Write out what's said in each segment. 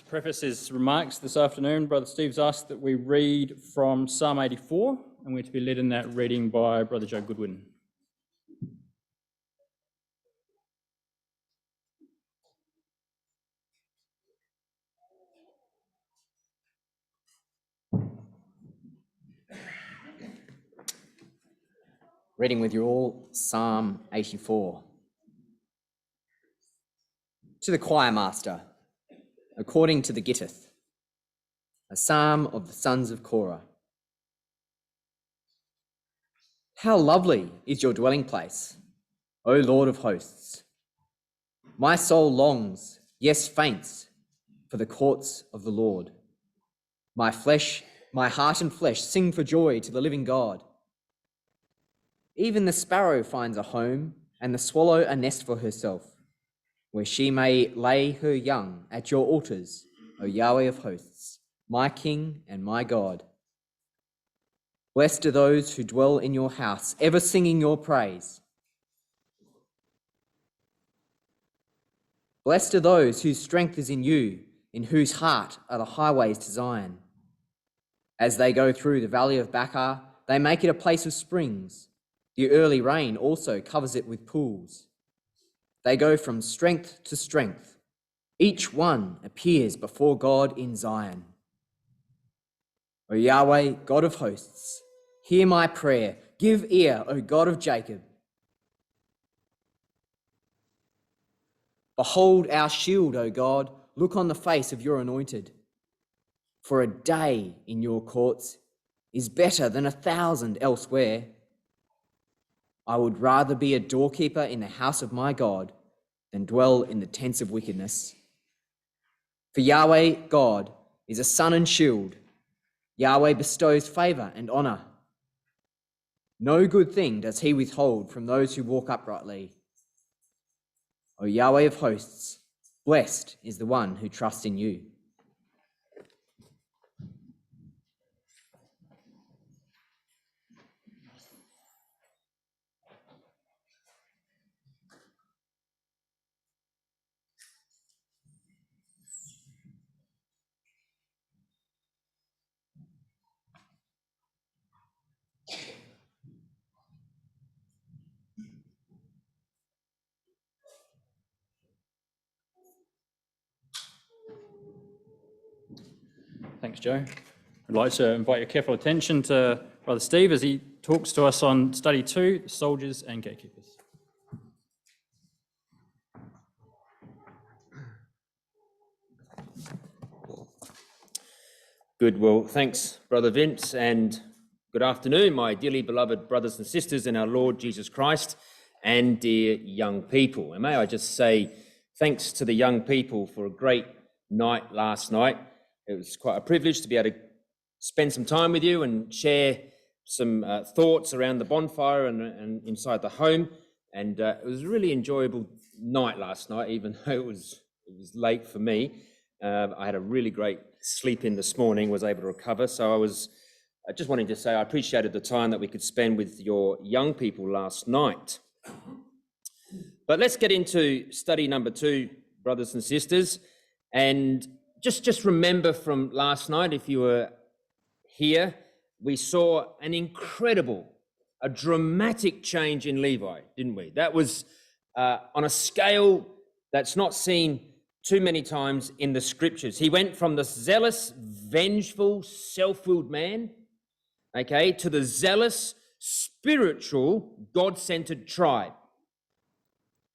preface his remarks this afternoon, Brother Steve's asked that we read from Psalm 84, and we're to be led in that reading by Brother Joe Goodwin. Reading with you all, Psalm 84. To the choir master, according to the Gittith, a psalm of the sons of Korah. How lovely is your dwelling place, O Lord of hosts. My soul longs, yes faints, for the courts of the Lord. My heart and flesh sing for joy to the living God. Even the sparrow finds a home, and the swallow a nest for herself, where she may lay her young at your altars, O Yahweh of hosts, my King and my God. Blessed are those who dwell in your house, ever singing your praise. Blessed are those whose strength is in you, in whose heart are the highways to Zion. As they go through the valley of Baca, they make it a place of springs. The early rain also covers it with pools. They go from strength to strength. Each one appears before God in Zion. O Yahweh, God of hosts, hear my prayer. Give ear, O God of Jacob. Behold our shield, O God. Look on the face of your anointed. For a day in your courts is better than 1,000 elsewhere. I would rather be a doorkeeper in the house of my God than dwell in the tents of wickedness. For Yahweh, God, is a sun and shield. Yahweh bestows favor and honor. No good thing does he withhold from those who walk uprightly. O Yahweh of hosts, blessed is the one who trusts in you. Thanks, Joe. I'd like to invite your careful attention to Brother Steve as he talks to us on Study 2, Soldiers and Gatekeepers. Good, well, thanks, Brother Vince, and good afternoon, my dearly beloved brothers and sisters in our Lord Jesus Christ and dear young people. And may I just say thanks to the young people for a great night last night. It was quite a privilege to be able to spend some time with you and share some thoughts around the bonfire and inside the home. And it was a really enjoyable night last night, even though it was late for me. I had a really great sleep in this morning, was able to recover. So I just wanted to say I appreciated the time that we could spend with your young people last night. But let's get into study number 2, brothers and sisters. And just remember from last night, if you were here, we saw a dramatic change in Levi, didn't we? That was on a scale that's not seen too many times in the scriptures. He went from the zealous, vengeful, self-willed man, okay, to the zealous, spiritual, God-centered tribe.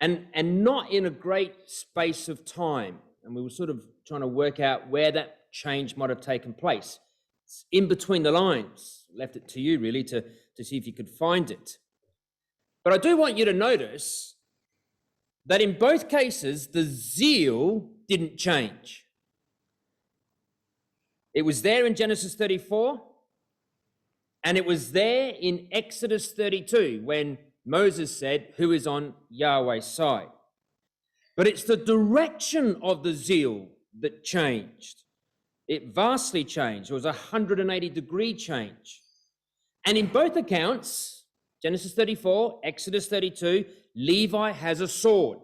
And not in a great space of time. And we were sort of trying to work out where that change might have taken place. It's in between the lines. Left it to you, really, to see if you could find it. But I do want you to notice that in both cases, the zeal didn't change. It was there in Genesis 34, and it was there in Exodus 32, when Moses said, "Who is on Yahweh's side?" But it's the direction of the zeal that changed. It vastly changed. It was a 180-degree change. And in both accounts, Genesis 34, Exodus 32, Levi has a sword.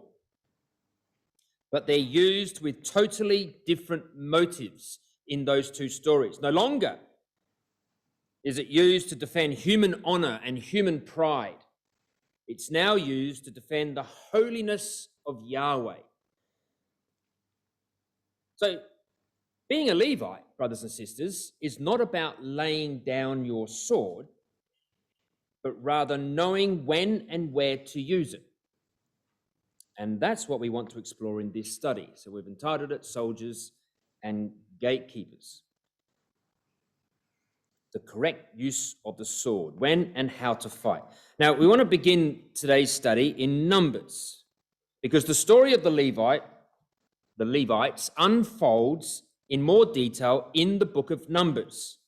but they're used with totally different motives in those two stories. No longer is it used to defend human honor and human pride. It's now used to defend the holiness of Yahweh. So, being a Levite, brothers and sisters, is not about laying down your sword, but rather knowing when and where to use it. And that's what we want to explore in this study. So we've entitled it Soldiers and Gatekeepers. The correct use of the sword, when and how to fight. Now, we want to begin today's study in Numbers, because the story of the Levites unfolds in more detail in the book of Numbers.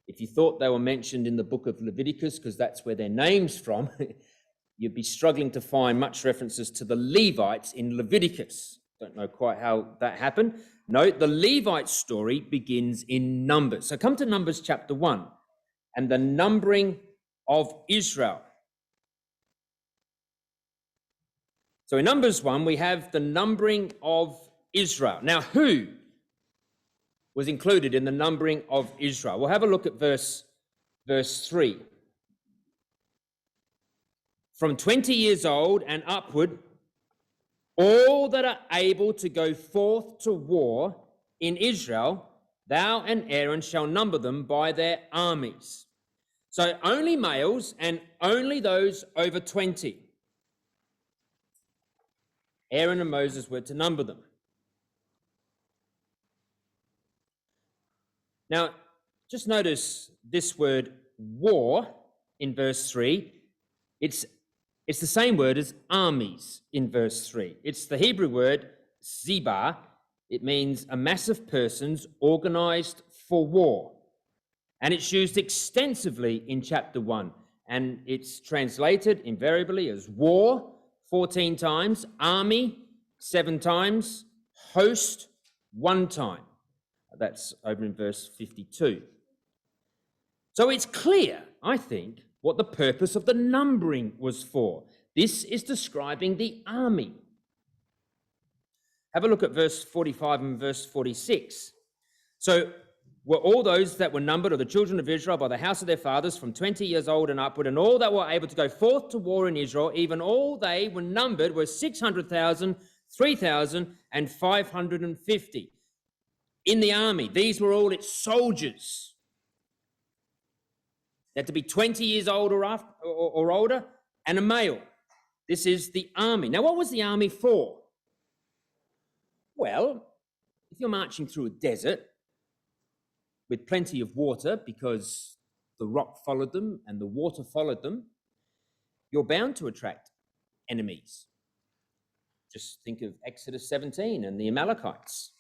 If you thought they were mentioned in the book of Leviticus, because that's where their name's from, you'd be struggling to find much references to the Levites in Leviticus. Don't know quite how that happened. No, the Levite story begins in Numbers. So come to Numbers chapter 1 and the numbering of Israel. So in Numbers 1, we have the numbering of Israel. Now, who was included in the numbering of Israel? We'll have a look at verse 3. From 20 years old and upward, all that are able to go forth to war in Israel, thou and Aaron shall number them by their armies. So only males and only those over 20. Aaron and Moses were to number them. Now, just notice this word war in verse 3. It's the same word as armies in verse 3. It's the Hebrew word zebah. It means a mass of persons organized for war. And it's used extensively in chapter 1. And it's translated invariably as war 14 times, army 7 times, host 1 time. That's over in verse 52. So it's clear, I think, what the purpose of the numbering was for. This is describing the army. Have a look at verse 45 and verse 46. So were all those that were numbered of the children of Israel by the house of their fathers from 20 years old and upward, and all that were able to go forth to war in Israel, even all they were numbered were 600,000, 3,550. In the army, these were all its soldiers. They had to be 20 years old or older and a male. This is the army. Now, what was the army for? Well, if you're marching through a desert with plenty of water because the rock followed them and the water followed them, you're bound to attract enemies. Just think of Exodus 17 and the Amalekites.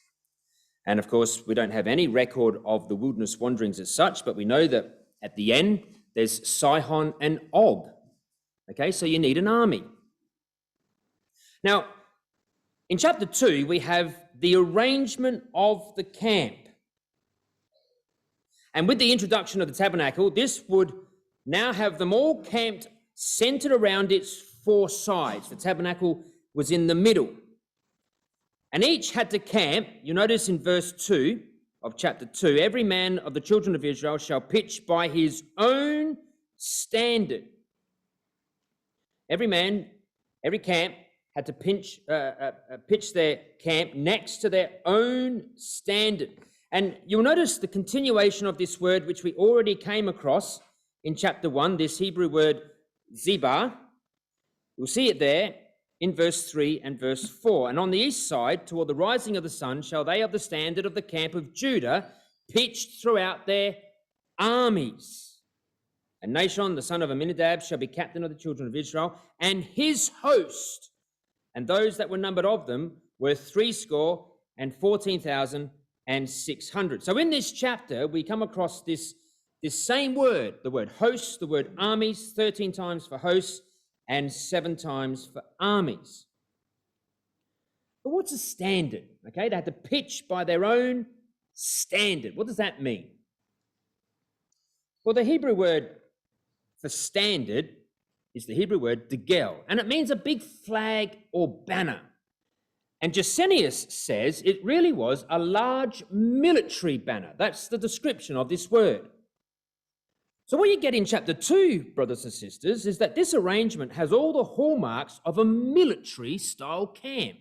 And of course, we don't have any record of the wilderness wanderings as such, but we know that at the end, there's Sihon and Og. Okay, so you need an army. Now, in chapter 2, we have the arrangement of the camp. And with the introduction of the tabernacle, this would now have them all camped centered around its 4 sides. The tabernacle was in the middle. And each had to camp, you notice in verse 2 of chapter 2, every man of the children of Israel shall pitch by his own standard. Every camp had to pitch their camp next to their own standard. And you'll notice the continuation of this word, which we already came across in chapter 1, this Hebrew word zebah. You'll see it there in verse 3 and verse 4. And on the east side, toward the rising of the sun, shall they of the standard of the camp of Judah pitched throughout their armies. And Nashon, the son of Amminadab, shall be captain of the children of Israel, and his host, and those that were numbered of them, were 314,600. So in this chapter, we come across this same word, the word host, the word armies, 13 times for hosts, and 7 times for armies. But what's a standard? Okay, they had to pitch by their own standard. What does that mean? Well, the Hebrew word for standard is the Hebrew word degel, and it means a big flag or banner. And Gesenius says it really was a large military banner. That's the description of this word. So what you get in chapter 2, brothers and sisters, is that this arrangement has all the hallmarks of a military-style camp.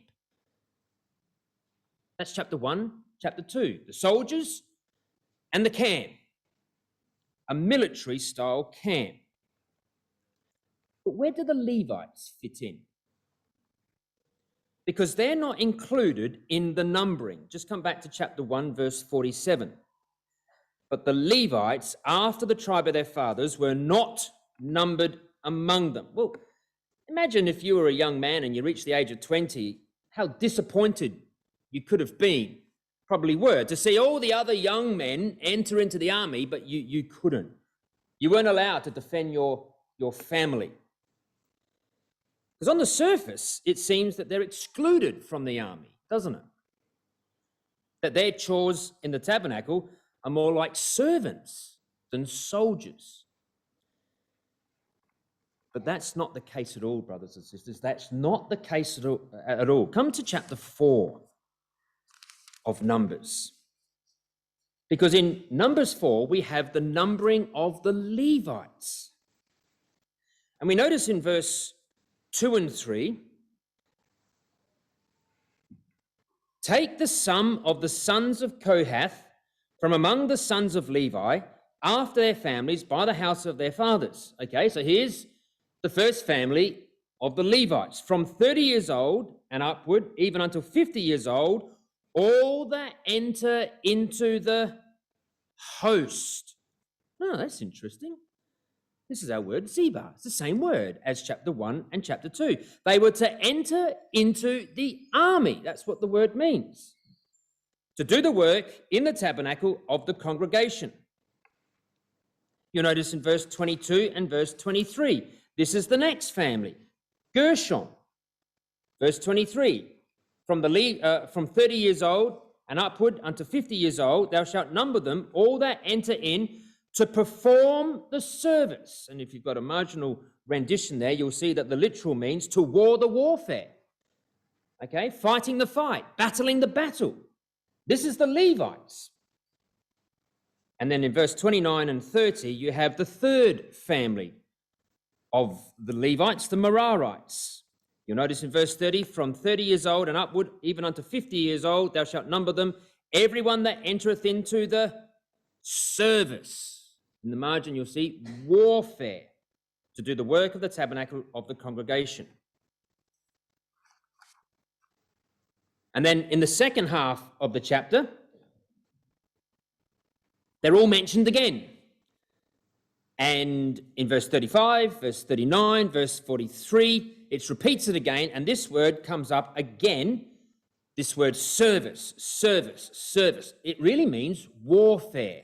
That's chapter 1, chapter 2. The soldiers and the camp. A military-style camp. But where do the Levites fit in? Because they're not included in the numbering. Just come back to chapter 1, verse 47. But the Levites, after the tribe of their fathers, were not numbered among them. Well, imagine if you were a young man and you reached the age of 20, how disappointed you could have been, probably were, to see all the other young men enter into the army, but you couldn't. You weren't allowed to defend your family. Because on the surface, it seems that they're excluded from the army, doesn't it? That their chores in the tabernacle are more like servants than soldiers. But that's not the case at all, brothers and sisters. That's not the case at all. Come to chapter 4 of Numbers. Because in Numbers 4, we have the numbering of the Levites. And we notice in verse 2 and 3, take the sum of the sons of Kohath from among the sons of Levi after their families by the house of their fathers. Okay, so here's the first family of the Levites. From 30 years old and upward, even until 50 years old, all that enter into the host. Oh, that's interesting. This is our word, Ziba. It's the same word as chapter 1 and chapter 2. They were to enter into the army. That's what the word means. To do the work in the tabernacle of the congregation. You'll notice in verse 22 and verse 23, this is the next family, Gershon. Verse 23, from 30 years old and upward unto 50 years old, thou shalt number them, all that enter in to perform the service. And if you've got a marginal rendition there, you'll see that the literal means to war the warfare. Okay, fighting the fight, battling the battle. This is the Levites. And then in verse 29 and 30, you have the third family of the Levites, the Merarites. You'll notice in verse 30, from 30 years old and upward, even unto 50 years old, thou shalt number them, everyone that entereth into the service. In the margin, you'll see warfare, to do the work of the tabernacle of the congregation. And then in the second half of the chapter, they're all mentioned again. And in verse 35, verse 39, verse 43, it repeats it again, and this word comes up again, this word service, service, service. It really means warfare,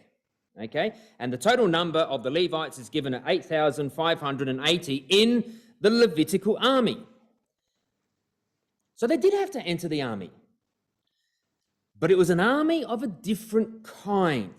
okay? And the total number of the Levites is given at 8,580 in the Levitical army. So they did have to enter the army, but it was an army of a different kind.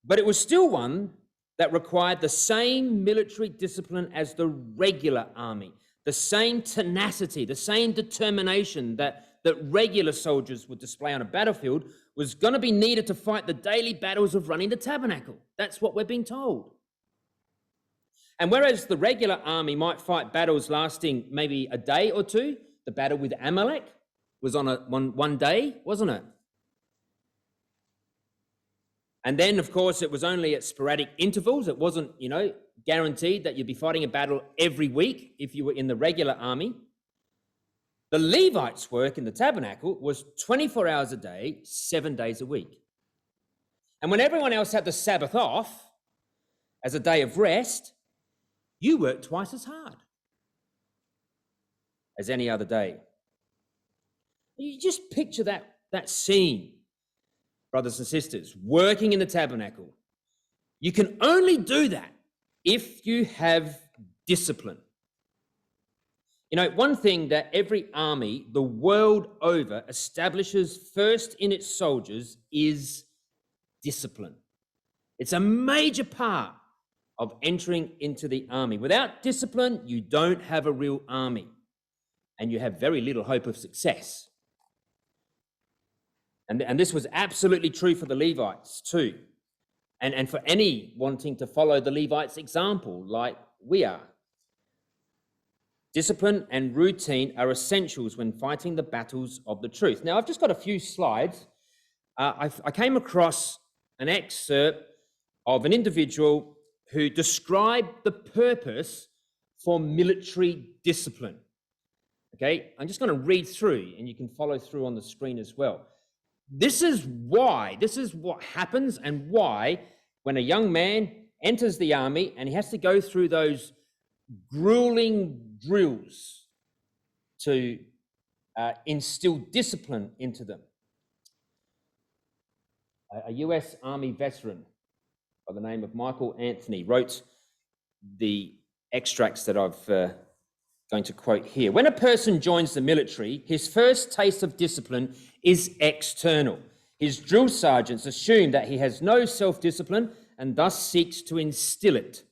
But it was still one that required the same military discipline as the regular army, the same tenacity, the same determination that regular soldiers would display on a battlefield was going to be needed to fight the daily battles of running the tabernacle. That's what we're being told. And whereas the regular army might fight battles lasting maybe a day or two, the battle with Amalek was on one day, wasn't it? And then, of course, it was only at sporadic intervals. It wasn't, guaranteed that you'd be fighting a battle every week if you were in the regular army. The Levites' work in the tabernacle was 24 hours a day, 7 days a week. And when everyone else had the Sabbath off as a day of rest, you worked twice as hard as any other day. You just picture that scene, brothers and sisters, working in the tabernacle. You can only do that if you have discipline. One thing that every army the world over establishes first in its soldiers is discipline. It's a major part of entering into the army. Without discipline, you don't have a real army. and you have very little hope of success. And this was absolutely true for the Levites too, and for any wanting to follow the Levites' example like we are. Discipline and routine are essentials when fighting the battles of the truth. Now, I've just got a few slides. I came across an excerpt of an individual who described the purpose for military discipline. Okay, I'm just going to read through, and you can follow through on the screen as well. This is what happens and why when a young man enters the army and he has to go through those grueling drills to instill discipline into them. A US Army veteran by the name of Michael Anthony wrote the extracts that I've going to quote here. When a person joins the military, his first taste of discipline is external. His drill sergeants assume that he has no self-discipline and thus seeks to instill it.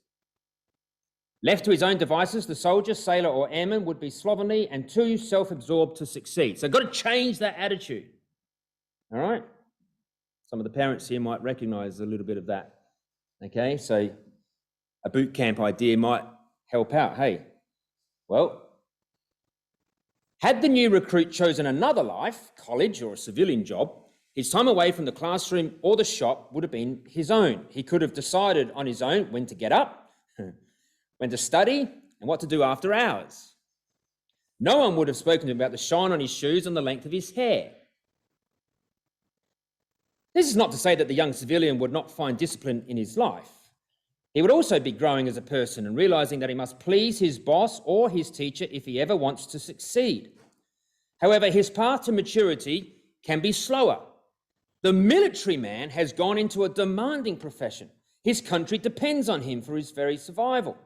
Left to his own devices, the soldier, sailor, or airman would be slovenly and too self-absorbed to succeed. So I've got to change that attitude. All right? Some of the parents here might recognize a little bit of that. Okay, so a boot camp idea might help out. Hey, well, had the new recruit chosen another life, college or a civilian job, his time away from the classroom or the shop would have been his own. He could have decided on his own when to get up, when to study, and what to do after hours. No one would have spoken to him about the shine on his shoes and the length of his hair. This is not to say that the young civilian would not find discipline in his life. He would also be growing as a person and realizing that he must please his boss or his teacher if he ever wants to succeed. However, his path to maturity can be slower. The military man has gone into a demanding profession. His country depends on him for his very survival.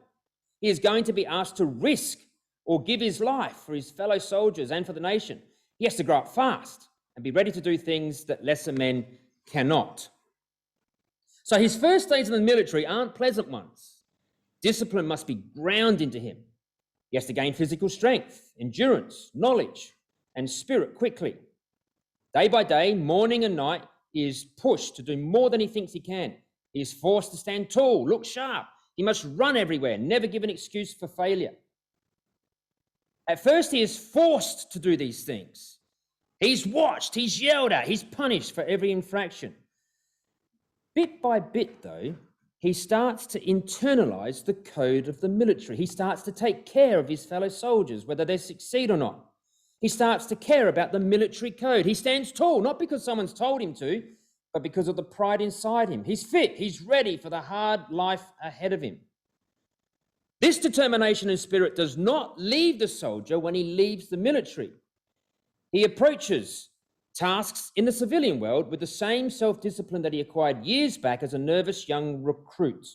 He is going to be asked to risk or give his life for his fellow soldiers and for the nation. He has to grow up fast and be ready to do things that lesser men cannot. So his first days in the military aren't pleasant ones. Discipline must be ground into him. He has to gain physical strength, endurance, knowledge, and spirit quickly. Day by day, morning and night, he is pushed to do more than he thinks he can. He is forced to stand tall, look sharp. He must run everywhere, never give an excuse for failure. At first, he is forced to do these things. He's watched, he's yelled at, he's punished for every infraction. Bit by bit, though, he starts to internalize the code of the military. He starts to take care of his fellow soldiers, whether they succeed or not. He starts to care about the military code. He stands tall, not because someone's told him to, but because of the pride inside him. He's fit, he's ready for the hard life ahead of him. This determination and spirit does not leave the soldier when he leaves the military. He approaches tasks in the civilian world with the same self-discipline that he acquired years back as a nervous young recruit.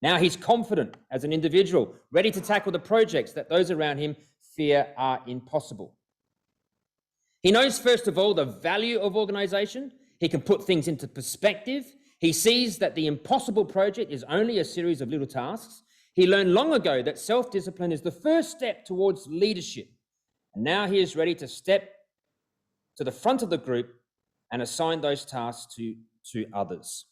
Now he's confident as an individual, ready to tackle the projects that those around him fear are impossible. He knows, first of all, the value of organization. He can put things into perspective. He sees that the impossible project is only a series of little tasks. He learned long ago that self-discipline is the first step towards leadership. And now he is ready to step to the front of the group and assign those tasks to others.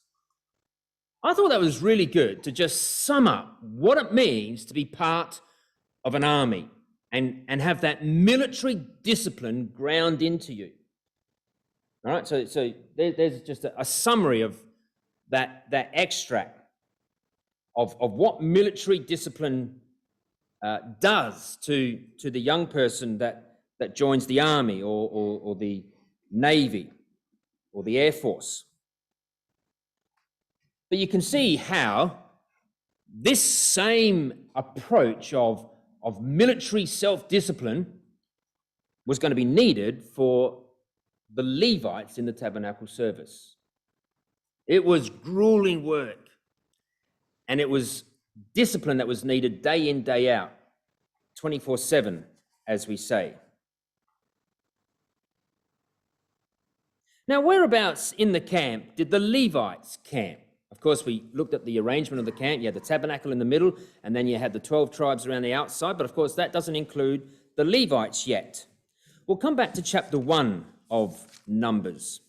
I thought that was really good to just sum up what it means to be part of an army and have that military discipline ground into you. All right, so there's just a summary of that extract of what military discipline does to the young person that joins the army or the Navy or the Air Force. But you can see how this same approach of military self-discipline was going to be needed for the Levites in the tabernacle service. It was grueling work, and it was discipline that was needed day in, day out, 24/7, as we say. Now, whereabouts in the camp did the Levites camp? Of course, we looked at the arrangement of the camp. You had the tabernacle in the middle, and then you had the 12 tribes around the outside. But of course, that doesn't include the Levites yet. We'll come back to chapter 1 of Numbers.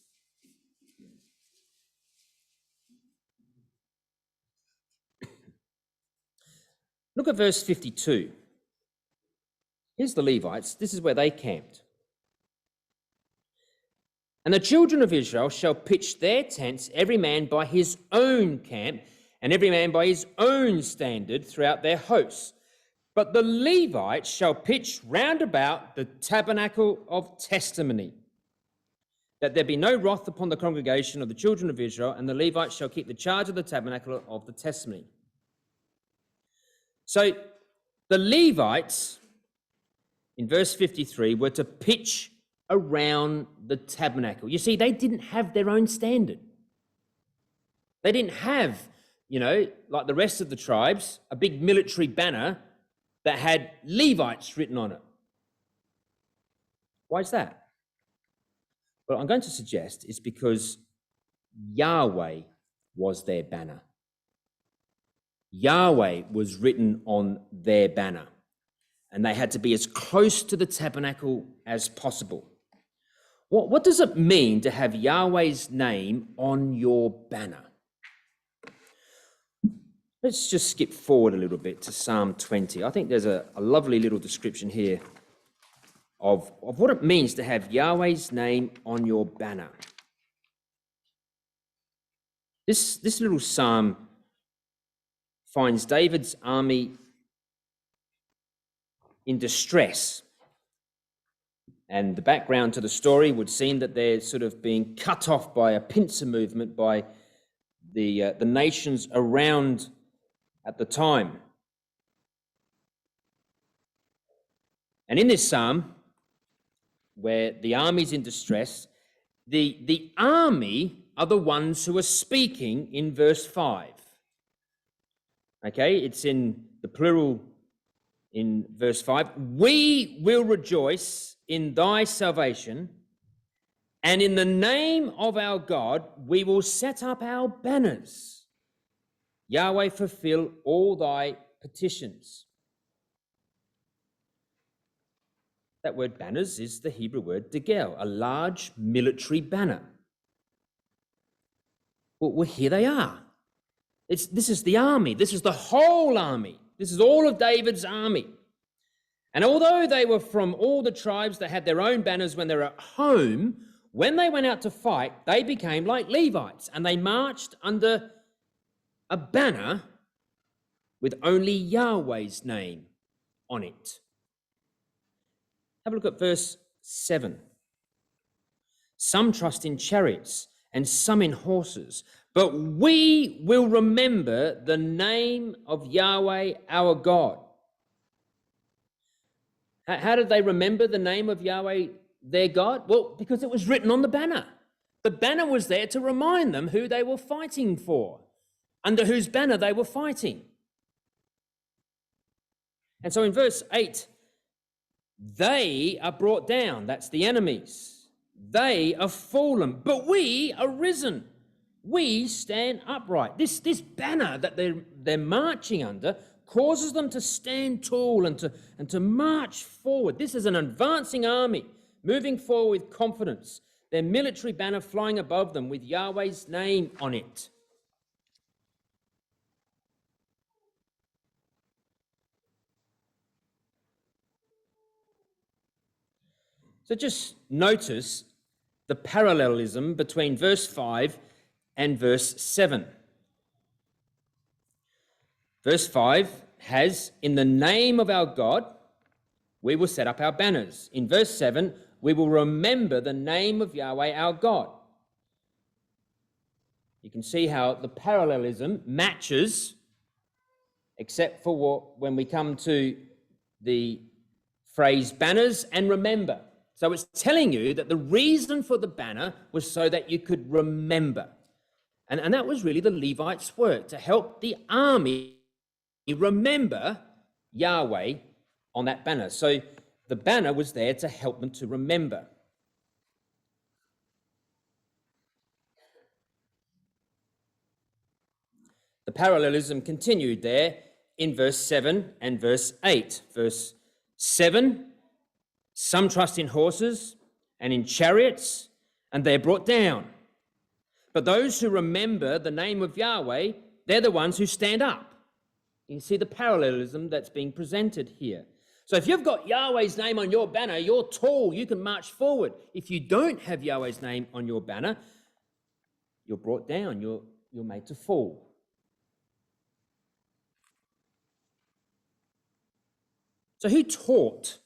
Look at verse 52. Here's the Levites. This is where they camped. And the children of Israel shall pitch their tents, every man by his own camp, and every man by his own standard throughout their hosts. But the Levites shall pitch round about the tabernacle of testimony, that there be no wrath upon the congregation of the children of Israel, and the Levites shall keep the charge of the tabernacle of the testimony. So the Levites, in verse 53, were to pitch around the tabernacle. You see, they didn't have their own standard. They didn't have, like the rest of the tribes, a big military banner that had Levites written on it. Why is that? Well, I'm going to suggest it's because Yahweh was their banner. Yahweh was written on their banner, and they had to be as close to the tabernacle as possible. What does it mean to have Yahweh's name on your banner? Let's just skip forward a little bit to Psalm 20. I think there's a lovely little description here of what it means to have Yahweh's name on your banner. This little psalm finds David's army in distress. And the background to the story would seem that they're sort of being cut off by a pincer movement by the nations around at the time. And in this psalm, where the army's in distress, the army are the ones who are speaking in verse 5. Okay, it's in the plural in verse 5. We will rejoice in thy salvation, and in the name of our God we will set up our banners. Yahweh, fulfill all thy petitions. That word banners is the Hebrew word degel, a large military banner. Well, here they are. This is the army. This is the whole army. This is all of David's army. And although they were from all the tribes that had their own banners when they were at home, when they went out to fight, they became like Levites, and they marched under a banner with only Yahweh's name on it. Have a look at verse 7. Some trust in chariots and some in horses, but we will remember the name of Yahweh our God. How did they remember the name of Yahweh their God? Well, because it was written on the banner. The banner was there to remind them who they were fighting for, under whose banner they were fighting. And so in verse 8, they are brought down. That's the enemies. They are fallen, but we are risen. We stand upright. This banner that they're marching under causes them to stand tall and to march forward. This is an advancing army moving forward with confidence. Their military banner flying above them with Yahweh's name on it. So just notice the parallelism between verse 5 and verse 7. Verse 5 has, in the name of our God, we will set up our banners. In verse 7, we will remember the name of Yahweh our God. You can see how the parallelism matches, except for when we come to the phrase banners and remember. So it's telling you that the reason for the banner was so that you could remember. And that was really the Levites' work, to help the army remember Yahweh on that banner. So the banner was there to help them to remember. The parallelism continued there in verse 7 and verse 8. Verse 7 Some trust in horses and in chariots, and they're brought down. But those who remember the name of Yahweh, they're the ones who stand up. You see the parallelism that's being presented here. So if you've got Yahweh's name on your banner, you're tall, you can march forward. If you don't have Yahweh's name on your banner, you're brought down, you're made to fall. So who taught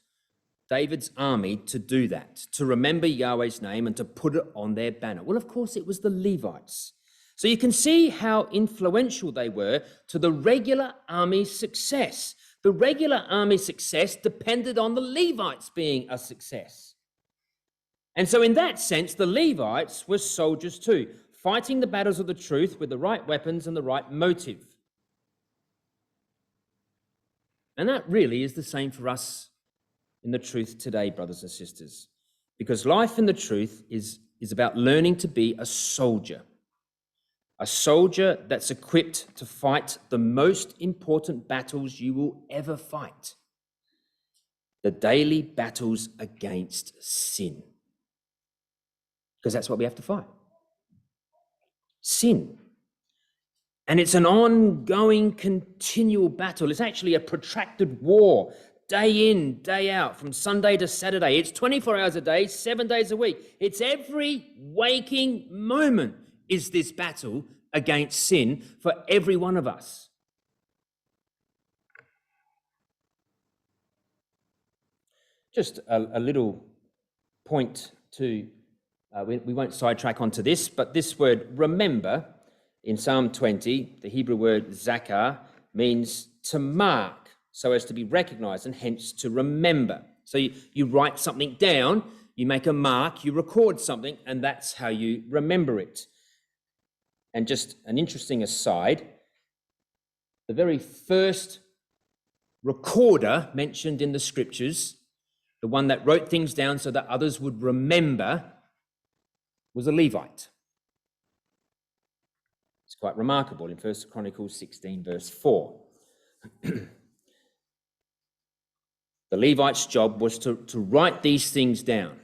David's army to do that, to remember Yahweh's name and to put it on their banner? Well, of course, it was the Levites. So you can see how influential they were to the regular army's success. The regular army's success depended on the Levites being a success. And so in that sense, the Levites were soldiers too, fighting the battles of the truth with the right weapons and the right motive. And that really is the same for us in the truth today, brothers and sisters, because life in the truth is about learning to be a soldier that's equipped to fight the most important battles you will ever fight, the daily battles against sin, because that's what we have to fight. Sin. And it's an ongoing, continual battle. It's actually a protracted war, day in, day out, from Sunday to Saturday. It's 24 hours a day, 7 days a week. It's every waking moment is this battle against sin for every one of us. Just a little point to, we won't sidetrack onto this, but this word remember, in Psalm 20, the Hebrew word zakar means to mark so as to be recognized and hence to remember. So you write something down, you make a mark, you record something, and that's how you remember it. And just an interesting aside, the very first recorder mentioned in the scriptures, the one that wrote things down so that others would remember, was a Levite. It's quite remarkable in 1 Chronicles 16, verse 4. The Levite's job was to write these things down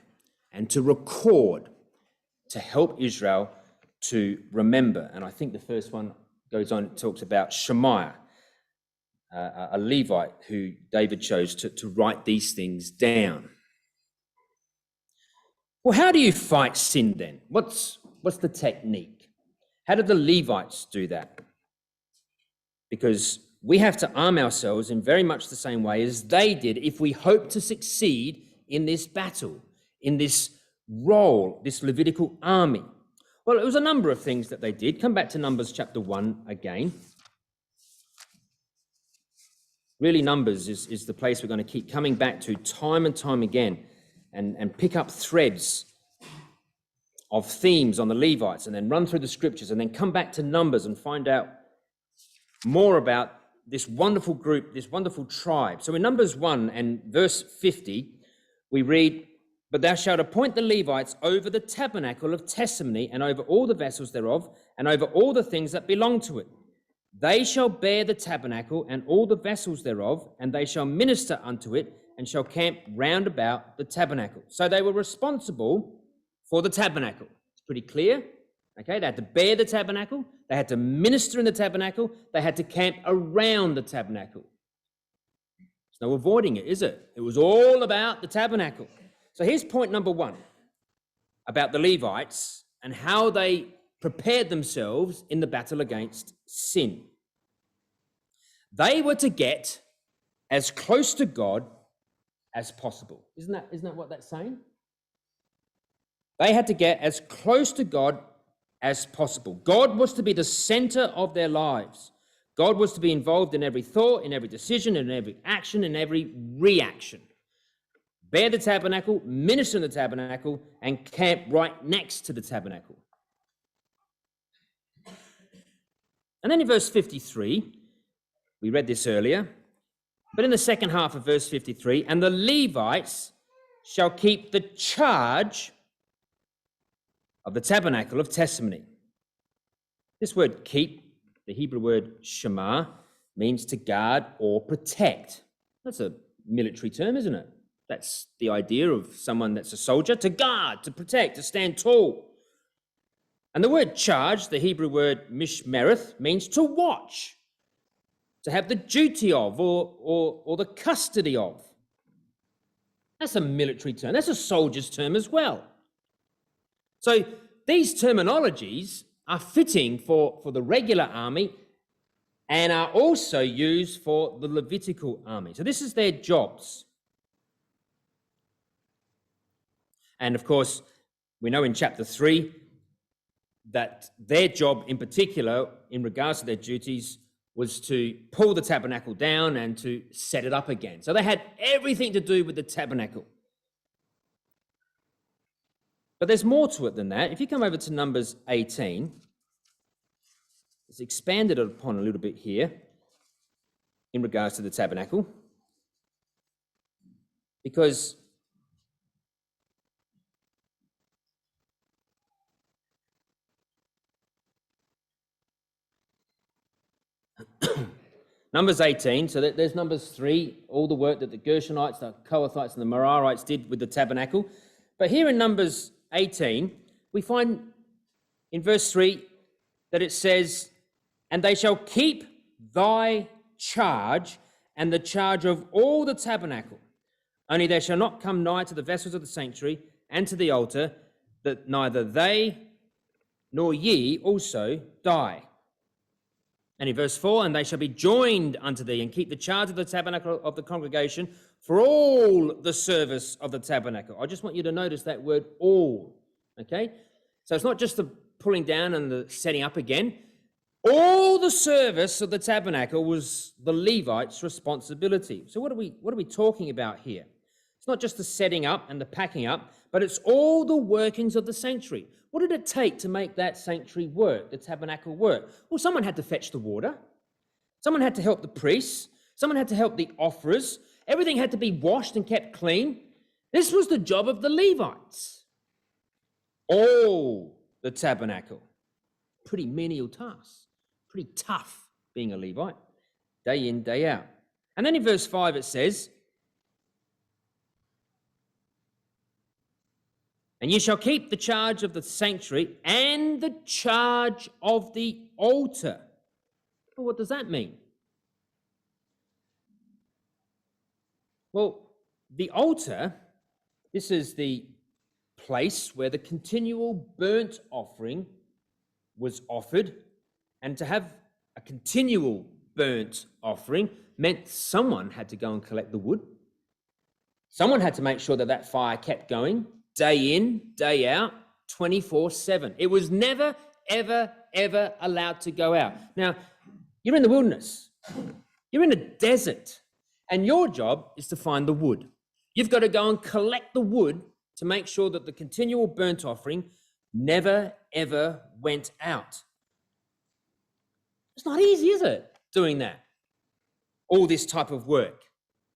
and to record, to help Israel to remember. And I think the first one goes on, it talks about Shemaiah, a Levite who David chose to write these things down. Well, how do you fight sin then? What's the technique? How did the Levites do that? Because we have to arm ourselves in very much the same way as they did if we hope to succeed in this battle, in this role, this Levitical army. Well, it was a number of things that they did. Come back to Numbers chapter 1 again. Really, Numbers is the place we're going to keep coming back to time and time again and pick up threads of themes on the Levites and then run through the scriptures and then come back to Numbers and find out more about this wonderful group, this wonderful tribe. So in Numbers 1 and verse 50, we read, "But thou shalt appoint the Levites over the tabernacle of testimony and over all the vessels thereof and over all the things that belong to it. They shall bear the tabernacle and all the vessels thereof, and they shall minister unto it and shall camp round about the tabernacle." So they were responsible for the tabernacle. It's pretty clear. Okay, they had to bear the tabernacle, they had to minister in the tabernacle, they had to camp around the tabernacle. There's no avoiding it, is it? It was all about the tabernacle. So here's point number 1 about the Levites and how they prepared themselves in the battle against sin. They were to get as close to God as possible. Isn't that what that's saying? They had to get as close to God as possible. God was to be the center of their lives. God was to be involved in every thought, in every decision, in every action, in every reaction. Bear the tabernacle, minister in the tabernacle, and camp right next to the tabernacle. And then in verse 53, we read this earlier, but in the second half of verse 53, "And the Levites shall keep the charge of the tabernacle of testimony." This word keep, the Hebrew word shema, means to guard or protect. That's a military term, isn't it? That's the idea of someone that's a soldier, to guard, to protect, to stand tall. And the word charge, the Hebrew word mishmereth, means to watch, to have the duty of or the custody of. That's a military term. That's a soldier's term as well. So these terminologies are fitting for the regular army and are also used for the Levitical army. So this is their jobs. And of course, we know in chapter 3 that their job in particular, in regards to their duties, was to pull the tabernacle down and to set it up again. So they had everything to do with the tabernacle. But there's more to it than that. If you come over to Numbers 18, it's expanded upon a little bit here in regards to the tabernacle. Because Numbers 18, so there's Numbers 3, all the work that the Gershonites, the Kohathites, and the Merarites did with the tabernacle. But here in Numbers 18, we find in verse 3 that it says, "And they shall keep thy charge and the charge of all the tabernacle. Only they shall not come nigh to the vessels of the sanctuary and to the altar, that neither they nor ye also die." And in verse 4, "And they shall be joined unto thee, and keep the charge of the tabernacle of the congregation for all the service of the tabernacle." I just want you to notice that word all, okay? So it's not just the pulling down and the setting up again. All the service of the tabernacle was the Levites' responsibility. So what are we talking about here? It's not just the setting up and the packing up, but it's all the workings of the sanctuary. What did it take to make that sanctuary work, the tabernacle work? Well, someone had to fetch the water. Someone had to help the priests. Someone had to help the offerers. Everything had to be washed and kept clean. This was the job of the Levites. All the tabernacle. Pretty menial task. Pretty tough being a Levite, day in, day out. And then in verse 5 it says, "And ye shall keep the charge of the sanctuary and the charge of the altar." Well, what does that mean? Well, the altar, this is the place where the continual burnt offering was offered, and to have a continual burnt offering meant someone had to go and collect the wood. Someone had to make sure that that fire kept going day in, day out, 24/7. It was never, ever, ever allowed to go out. Now, you're in the wilderness. You're in a desert, and your job is to find the wood. You've got to go and collect the wood to make sure that the continual burnt offering never, ever went out. It's not easy, is it, doing that? All this type of work,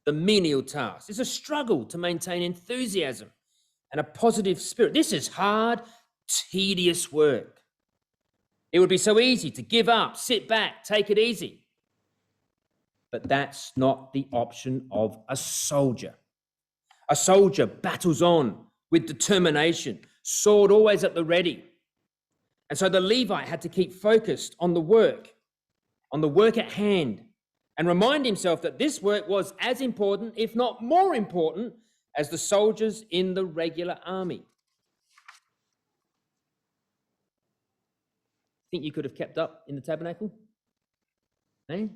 the menial task. It's a struggle to maintain enthusiasm and a positive spirit. This is hard, tedious work. It would be so easy to give up, sit back, take it easy. But that's not the option of a soldier. A soldier battles on with determination, sword always at the ready. And so the Levite had to keep focused on the work at hand, and remind himself that this work was as important, if not more important, as the soldiers in the regular army. Think you could have kept up in the tabernacle? Eh? I'm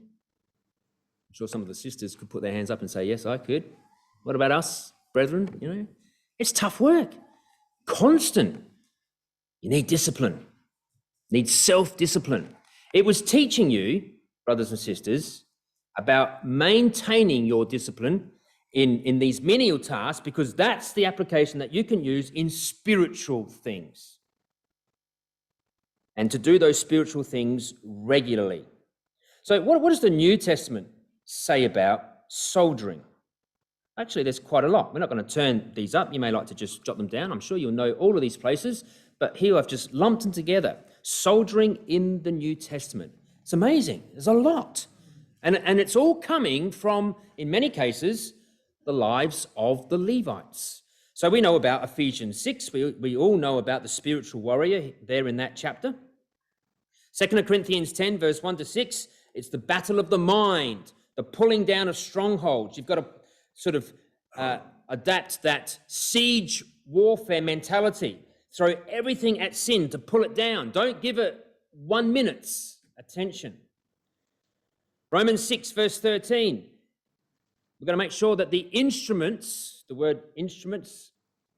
sure some of the sisters could put their hands up and say, yes, I could. What about us, brethren? You know, it's tough work, constant. You need discipline, need self-discipline. It was teaching you, brothers and sisters, about maintaining your discipline in these menial tasks, because that's the application that you can use in spiritual things. And to do those spiritual things regularly. So what does the New Testament say about soldiering? Actually, there's quite a lot. We're not going to turn these up. You may like to just jot them down. I'm sure you'll know all of these places. But here I've just lumped them together. Soldiering in the New Testament. It's amazing. There's a lot. And it's all coming from, in many cases, the lives of the Levites. So we know about Ephesians 6. We all know about the spiritual warrior there in that chapter. 2 Corinthians 10, verse 1 to 6, it's the battle of the mind, the pulling down of strongholds. You've got to sort of adapt that siege warfare mentality. Throw everything at sin to pull it down. Don't give it 1 minute's attention. Romans 6, verse 13. We've got to make sure that the instruments, the word instruments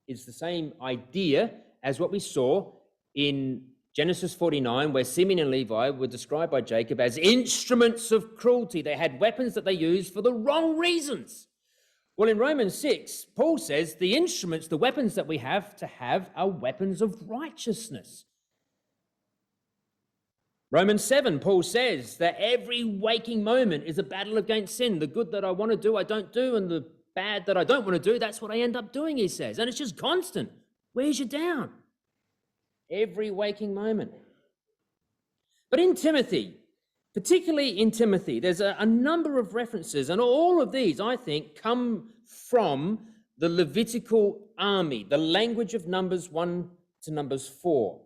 is the same idea as what we saw in Genesis 49, where Simeon and Levi were described by Jacob as instruments of cruelty. They had weapons that they used for the wrong reasons. Well, in Romans 6, Paul says the instruments, the weapons that we have to have are weapons of righteousness. Romans 7, Paul says that every waking moment is a battle against sin. The good that I want to do, I don't do, and the bad that I don't want to do, that's what I end up doing, he says. And it's just constant. Wears you down. Every waking moment. But in Timothy, particularly in Timothy, there's a number of references, and all of these, I think, come from the Levitical army, the language of Numbers 1 to Numbers 4.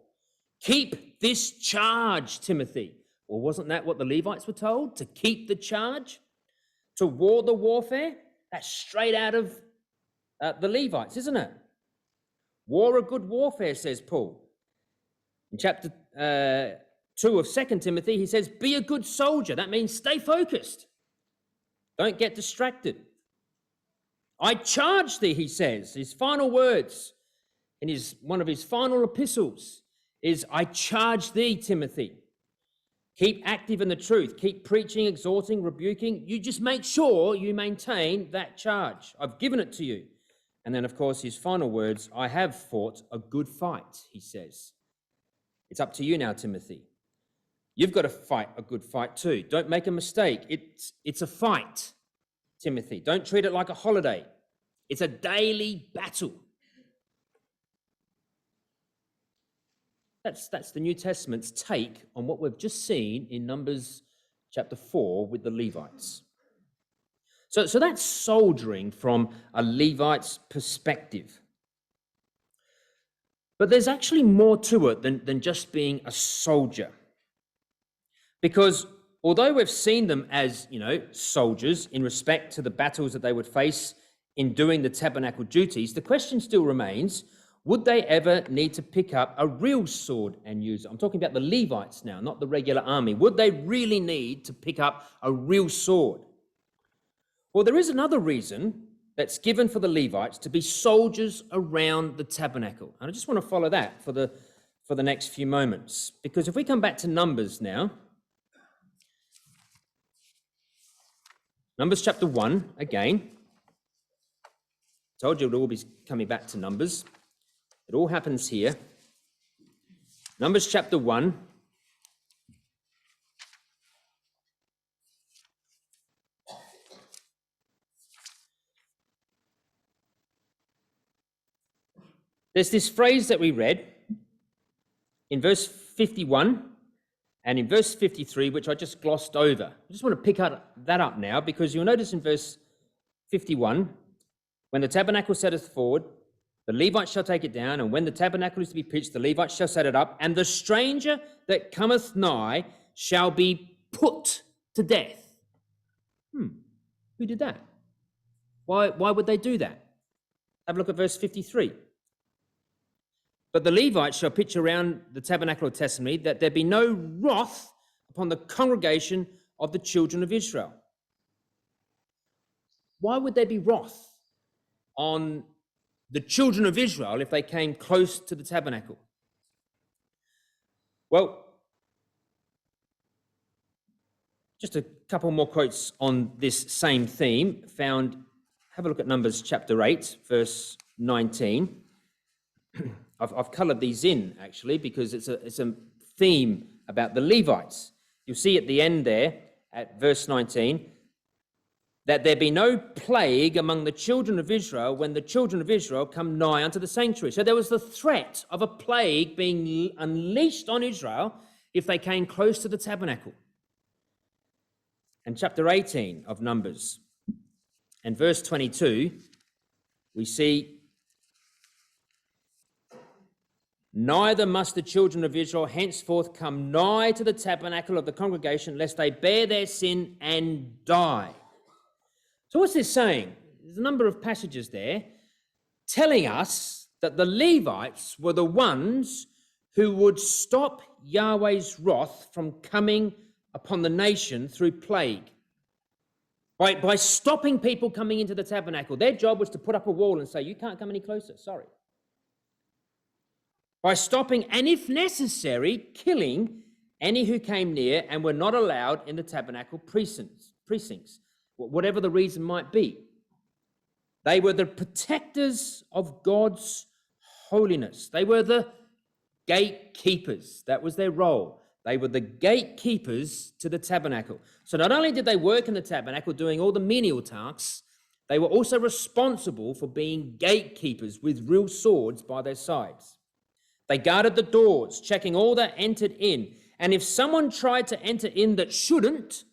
Keep this charge, Timothy. Well, wasn't that what the Levites were told? To keep the charge? To war the warfare? That's straight out of the Levites, isn't it? War a good warfare, says Paul. In chapter 2 of 2 Timothy, he says, be a good soldier. That means stay focused. Don't get distracted. I charge thee, he says. His final words in one of his final epistles is, I charge thee, Timothy. Keep active in the truth. Keep preaching, exhorting, rebuking. You just make sure you maintain that charge. I've given it to you. And then, of course, his final words, I have fought a good fight, he says. It's up to you now, Timothy. You've got to fight a good fight too. Don't make a mistake. It's a fight, Timothy. Don't treat it like a holiday. It's a daily battle. That's the New Testament's take on what we've just seen in Numbers chapter 4 with the Levites. So that's soldiering from a Levite's perspective. But there's actually more to it than just being a soldier. Because although we've seen them as, soldiers in respect to the battles that they would face in doing the tabernacle duties, the question still remains, would they ever need to pick up a real sword and use it? I'm talking about the Levites now, not the regular army. Would they really need to pick up a real sword? Well, there is another reason that's given for the Levites to be soldiers around the tabernacle. And I just want to follow that for the next few moments. Because if we come back to Numbers now, Numbers chapter 1, again. Told you it would all be coming back to Numbers. It all happens here. Numbers chapter 1. There's this phrase that we read in verse 51 and in verse 53, which I just glossed over. I just want to pick that up now, because you'll notice in verse 51, when the tabernacle setteth forward, the Levites shall take it down, and when the tabernacle is to be pitched, the Levites shall set it up, and the stranger that cometh nigh shall be put to death. Who did that? Why would they do that? Have a look at verse 53. But the Levites shall pitch around the tabernacle of testimony, that there be no wrath upon the congregation of the children of Israel. Why would there be wrath on the children of Israel if they came close to the tabernacle? Well, just a couple more quotes on this same theme found. Have a look at Numbers chapter 8, verse 19. I've coloured these in, actually, because it's a theme about the Levites. You'll see at the end there, at verse 19, that there be no plague among the children of Israel when the children of Israel come nigh unto the sanctuary. So there was the threat of a plague being unleashed on Israel if they came close to the tabernacle. And chapter 18 of Numbers and verse 22, we see, neither must the children of Israel henceforth come nigh to the tabernacle of the congregation, lest they bear their sin and die. So what's this saying? There's a number of passages there telling us that the Levites were the ones who would stop Yahweh's wrath from coming upon the nation through plague. By stopping people coming into the tabernacle, their job was to put up a wall and say, you can't come any closer, sorry. By stopping, and if necessary, killing any who came near and were not allowed in the tabernacle precincts, whatever the reason might be. They were the protectors of God's holiness. They were the gatekeepers. That was their role. They were the gatekeepers to the tabernacle. So not only did they work in the tabernacle doing all the menial tasks, they were also responsible for being gatekeepers with real swords by their sides. They guarded the doors, checking all that entered in. And if someone tried to enter in that shouldn't,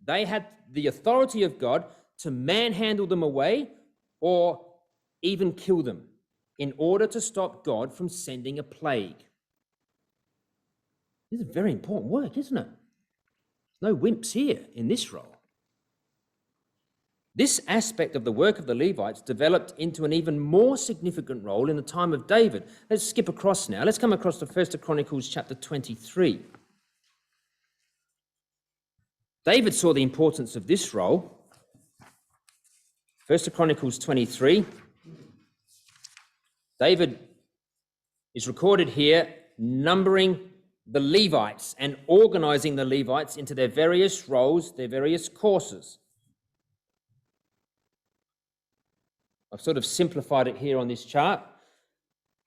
they had the authority of God to manhandle them away or even kill them in order to stop God from sending a plague. This is very important work, isn't it? No wimps here in this role. This aspect of the work of the Levites developed into an even more significant role in the time of David. Let's skip across now. Let's come across to 1 Chronicles chapter 23. David saw the importance of this role. 1 Chronicles 23. David is recorded here numbering the Levites and organizing the Levites into their various roles, their various courses. I've sort of simplified it here on this chart,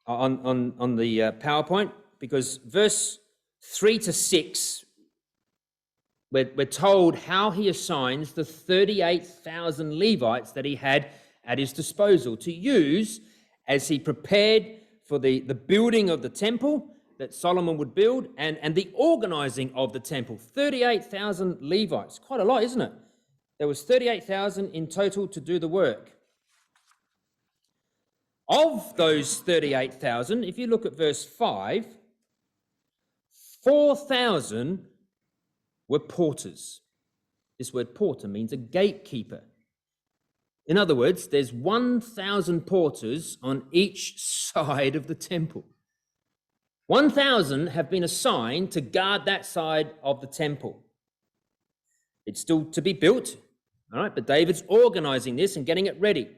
on the PowerPoint, because verse 3 to 6, we're told how he assigns the 38,000 Levites that he had at his disposal to use as he prepared for the building of the temple that Solomon would build and the organizing of the temple. 38,000 Levites, quite a lot, isn't it? There was 38,000 in total to do the work. Of those 38,000, if you look at verse 5, 4,000 were porters. This word porter means a gatekeeper. In other words, there's 1,000 porters on each side of the temple. 1,000 have been assigned to guard that side of the temple. It's still to be built, all right, but David's organizing this and getting it ready.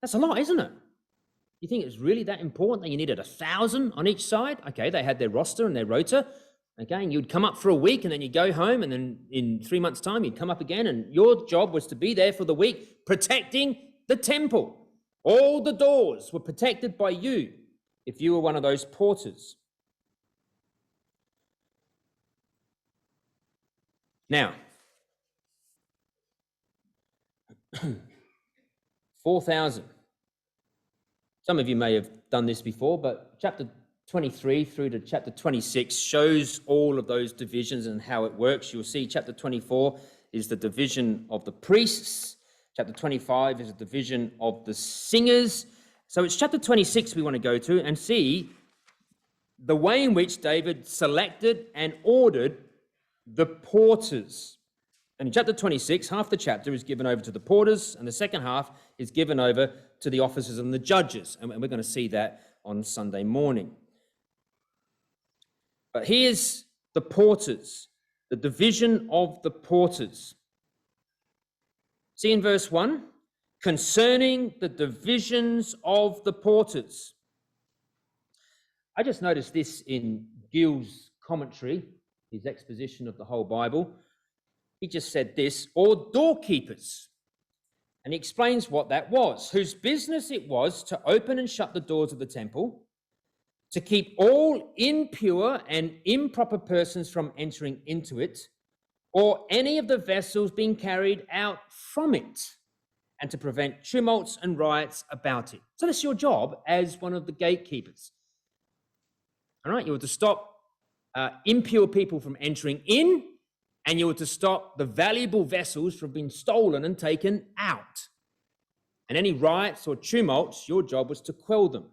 That's a lot, isn't it? You think it's really that important that you needed 1,000 on each side? Okay, they had their roster and their rota. Okay, and you'd come up for a week and then you'd go home, and then in 3 months' time you'd come up again, and your job was to be there for the week protecting the temple. All the doors were protected by you if you were one of those porters. Now, 4,000. Some of you may have done this before, but chapter 23 through to chapter 26 shows all of those divisions and how it works. You'll see chapter 24 is the division of the priests. Chapter 25 is a division of the singers. So it's chapter 26 we want to go to and see the way in which David selected and ordered the porters. And in chapter 26, half the chapter is given over to the porters, and the second half is given over to the officers and the judges. And we're going to see that on Sunday morning. But here's the porters, the division of the porters. See in verse 1, concerning the divisions of the porters. I just noticed this in Gill's commentary, his exposition of the whole Bible. He just said this, or doorkeepers. And he explains what that was, whose business it was to open and shut the doors of the temple, to keep all impure and improper persons from entering into it, or any of the vessels being carried out from it, and to prevent tumults and riots about it. So that's your job as one of the gatekeepers. All right, you were to stop impure people from entering in and you were to stop the valuable vessels from being stolen and taken out. And any riots or tumults, your job was to quell them.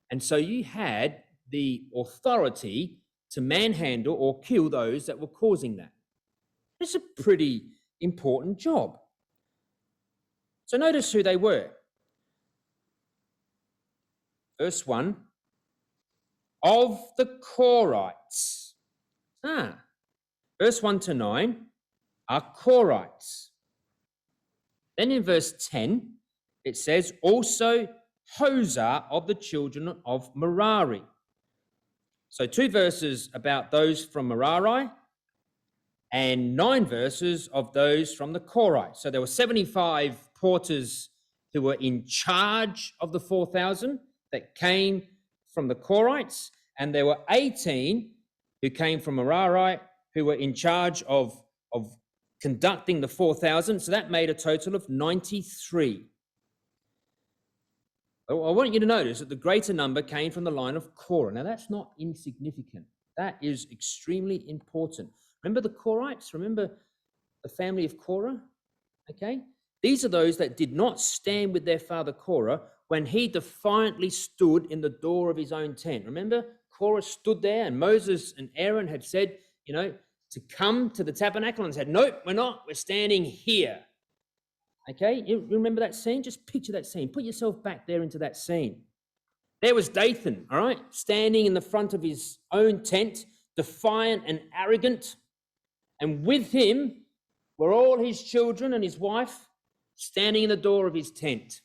And so you had the authority to manhandle or kill those that were causing that. It's a pretty important job. So notice who they were. Verse 1, of the Korites. Verse 1 to 9 are Korites. Then in verse 10, it says, also Hosah of the children of Merari. So 2 verses about those from Merari and 9 verses of those from the Korites. So there were 75 porters who were in charge of the 4,000 that came from the Korites, and there were 18 who came from Merari who were in charge of conducting the 4,000. So that made a total of 93. I want you to notice that the greater number came from the line of Korah. Now, that's not insignificant. That is extremely important. Remember the Korites? Remember the family of Korah? Okay? These are those that did not stand with their father Korah when he defiantly stood in the door of his own tent. Remember, Korah stood there and Moses and Aaron had said, to come to the tabernacle and said, nope, we're not. We're standing here. Okay, you remember that scene? Just picture that scene. Put yourself back there into that scene. There was Dathan, all right, standing in the front of his own tent, defiant and arrogant. And with him were all his children and his wife standing in the door of his tent.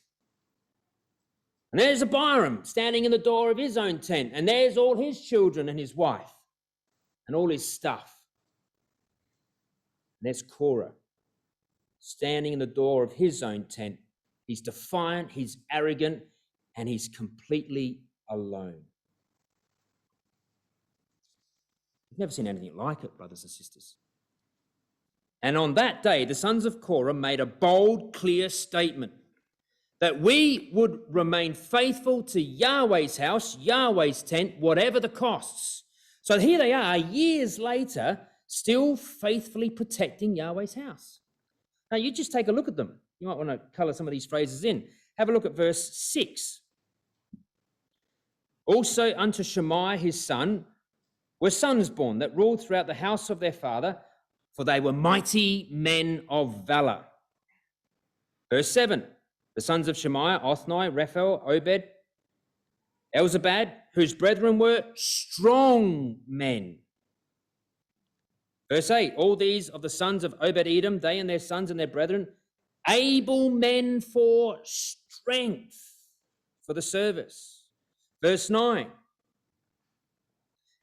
And there's Abiram standing in the door of his own tent. And there's all his children and his wife and all his stuff. And there's Korah standing in the door of his own tent. He's defiant, he's arrogant, and he's completely alone. I've never seen anything like it, brothers and sisters. And on that day, the sons of Korah made a bold, clear statement that we would remain faithful to Yahweh's house, Yahweh's tent, whatever the costs. So here they are, years later, still faithfully protecting Yahweh's house. Now, you just take a look at them. You might want to colour some of these phrases in. Have a look at verse 6. Also unto Shemaiah his son were sons born that ruled throughout the house of their father, for they were mighty men of valour. Verse 7. The sons of Shemaiah, Othni, Raphael, Obed, Elzabad, whose brethren were strong men. Verse 8, all these of the sons of Obed-Edom, they and their sons and their brethren, able men for strength for the service. Verse 9,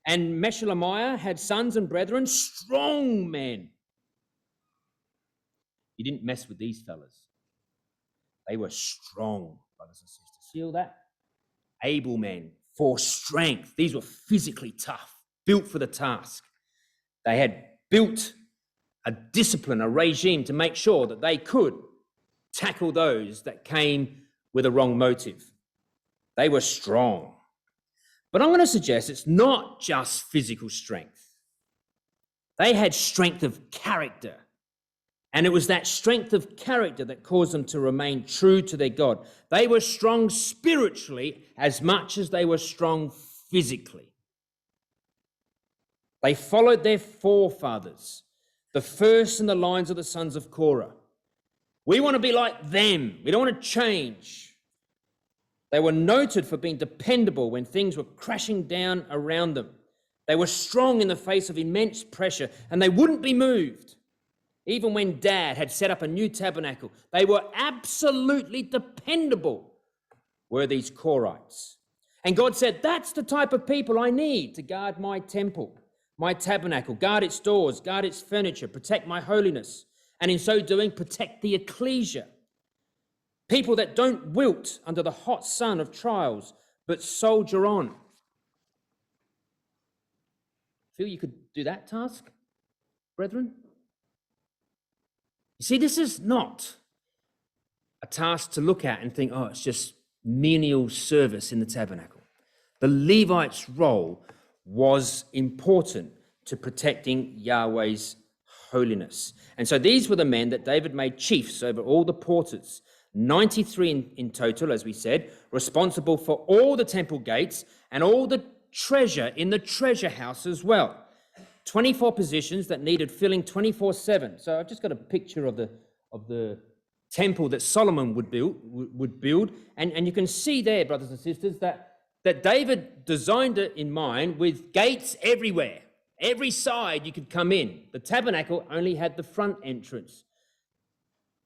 and Meshelemiah had sons and brethren, strong men. You didn't mess with these fellas. They were strong, brothers and sisters. See all that? Able men for strength. These were physically tough, built for the task. They had built a discipline, a regime to make sure that they could tackle those that came with a wrong motive. They were strong. But I'm going to suggest it's not just physical strength. They had strength of character. And it was that strength of character that caused them to remain true to their God. They were strong spiritually as much as they were strong physically. They followed their forefathers, the first in the lines of the sons of Korah. We want to be like them. We don't want to change. They were noted for being dependable when things were crashing down around them. They were strong in the face of immense pressure, and they wouldn't be moved. Even when Dad had set up a new tabernacle, they were absolutely dependable, were these Korites. And God said, that's the type of people I need to guard my temple, my tabernacle, guard its doors, guard its furniture, protect my holiness, and in so doing, protect the ecclesia. People that don't wilt under the hot sun of trials, but soldier on. Feel you could do that task, brethren? You see, this is not a task to look at and think, oh, it's just menial service in the tabernacle. The Levites' role was important to protecting Yahweh's holiness. And so these were the men that David made chiefs over all the porters, 93 in total, as we said, responsible for all the temple gates and all the treasure in the treasure house as well. 24 positions that needed filling 24/7. So I've just got a picture of the temple that Solomon would build. And you can see there, brothers and sisters, that David designed it in mind with gates everywhere. Every side you could come in. The tabernacle only had the front entrance.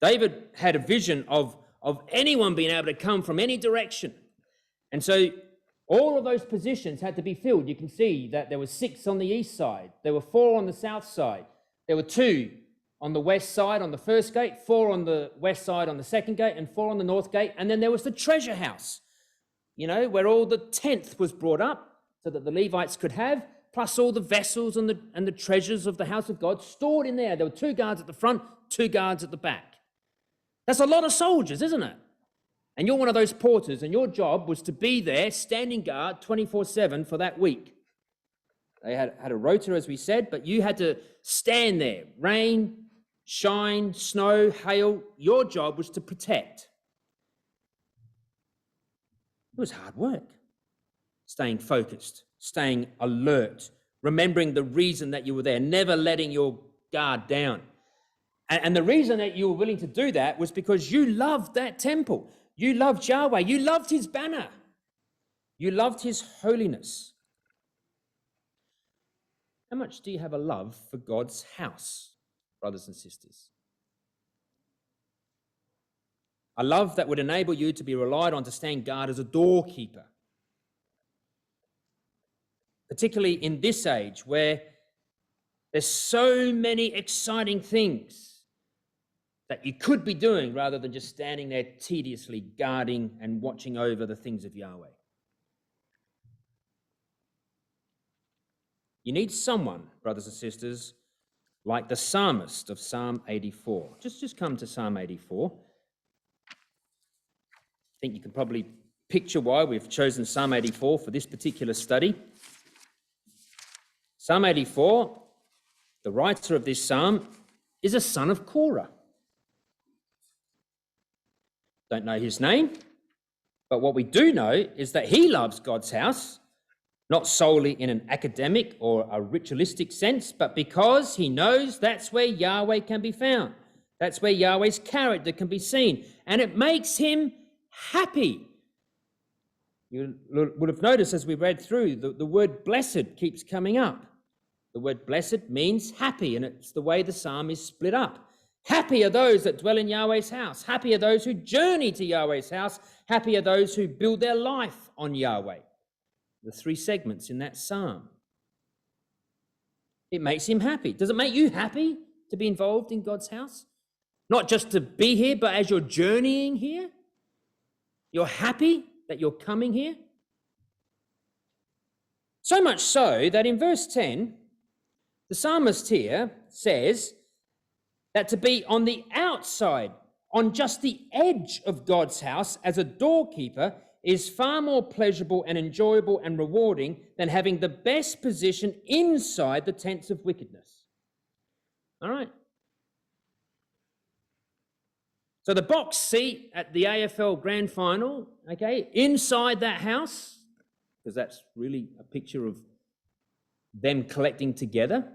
David had a vision of anyone being able to come from any direction. And so all of those positions had to be filled. You can see that there were 6 on the east side. There were 4 on the south side. There were 2 on the west side on the first gate, 4 on the west side on the second gate, and 4 on the north gate. And then there was the treasure house, where all the tenth was brought up so that the Levites could have, plus all the vessels and the treasures of the house of God stored in there. There were 2 guards at the front, 2 guards at the back. That's a lot of soldiers, isn't it? And you're one of those porters, and your job was to be there, standing guard 24/7 for that week. They had a rota, as we said, but you had to stand there, rain, shine, snow, hail. Your job was to protect. It was hard work, staying focused, staying alert, remembering the reason that you were there, never letting your guard down. And the reason that you were willing to do that was because you loved that temple. You loved Yahweh. You loved his banner. You loved his holiness. How much do you have a love for God's house, brothers and sisters? A love that would enable you to be relied on to stand guard as a doorkeeper. Particularly in this age where there's so many exciting things that you could be doing rather than just standing there tediously guarding and watching over the things of Yahweh. You need someone, brothers and sisters, like the psalmist of Psalm 84. Just come to Psalm 84. I think you can probably picture why we've chosen Psalm 84 for this particular study. Psalm 84, the writer of this psalm is a son of Korah. Don't know his name, but what we do know is that he loves God's house, not solely in an academic or a ritualistic sense, but because he knows that's where Yahweh can be found. That's where Yahweh's character can be seen, and it makes him happy. You would have noticed as we read through, the word blessed keeps coming up. The word blessed means happy, and it's the way the psalm is split up. Happy are those that dwell in Yahweh's house. Happy are those who journey to Yahweh's house. Happy are those who build their life on Yahweh. The 3 segments in that psalm. It makes him happy. Does it make you happy to be involved in God's house? Not just to be here, but as you're journeying here? You're happy that you're coming here? So much so that in verse 10, the psalmist here says that to be on the outside, on just the edge of God's house as a doorkeeper is far more pleasurable and enjoyable and rewarding than having the best position inside the tents of wickedness. All right. So the box seat at the AFL Grand Final, okay, inside that house, because that's really a picture of them collecting together.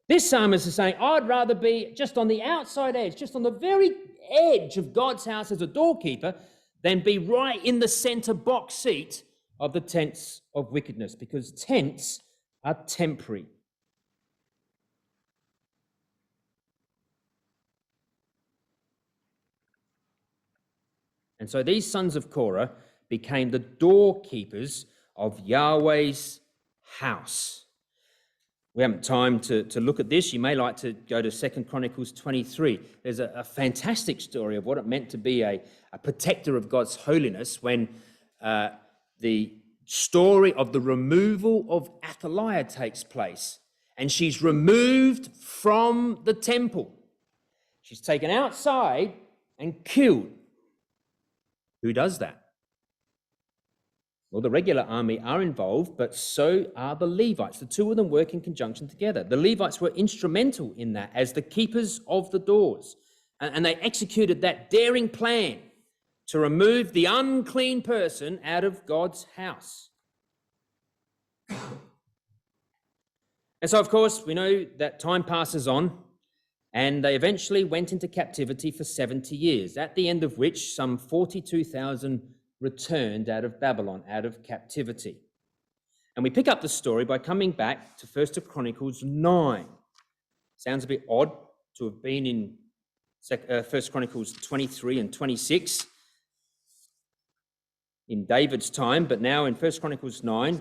This psalmist is saying, I'd rather be just on the outside edge, just on the very edge of God's house as a doorkeeper, than be right in the center box seat of the tents of wickedness, because tents are temporary. And so these sons of Korah became the doorkeepers of Yahweh's house. We haven't time to look at this. You may like to go to 2 Chronicles 23. There's a fantastic story of what it meant to be a protector of God's holiness when the story of the removal of Athaliah takes place. And she's removed from the temple. She's taken outside and killed. Who does that? Well, the regular army are involved, but so are the Levites. The two of them work in conjunction together. The Levites were instrumental in that as the keepers of the doors, and they executed that daring plan to remove the unclean person out of God's house. And so, of course, we know that time passes on, and they eventually went into captivity for 70 years, at the end of which some 42,000 returned out of Babylon, out of captivity. And we pick up the story by coming back to 1 Chronicles 9. Sounds a bit odd to have been in 1 Chronicles 23 and 26 in David's time, but now in 1 Chronicles 9,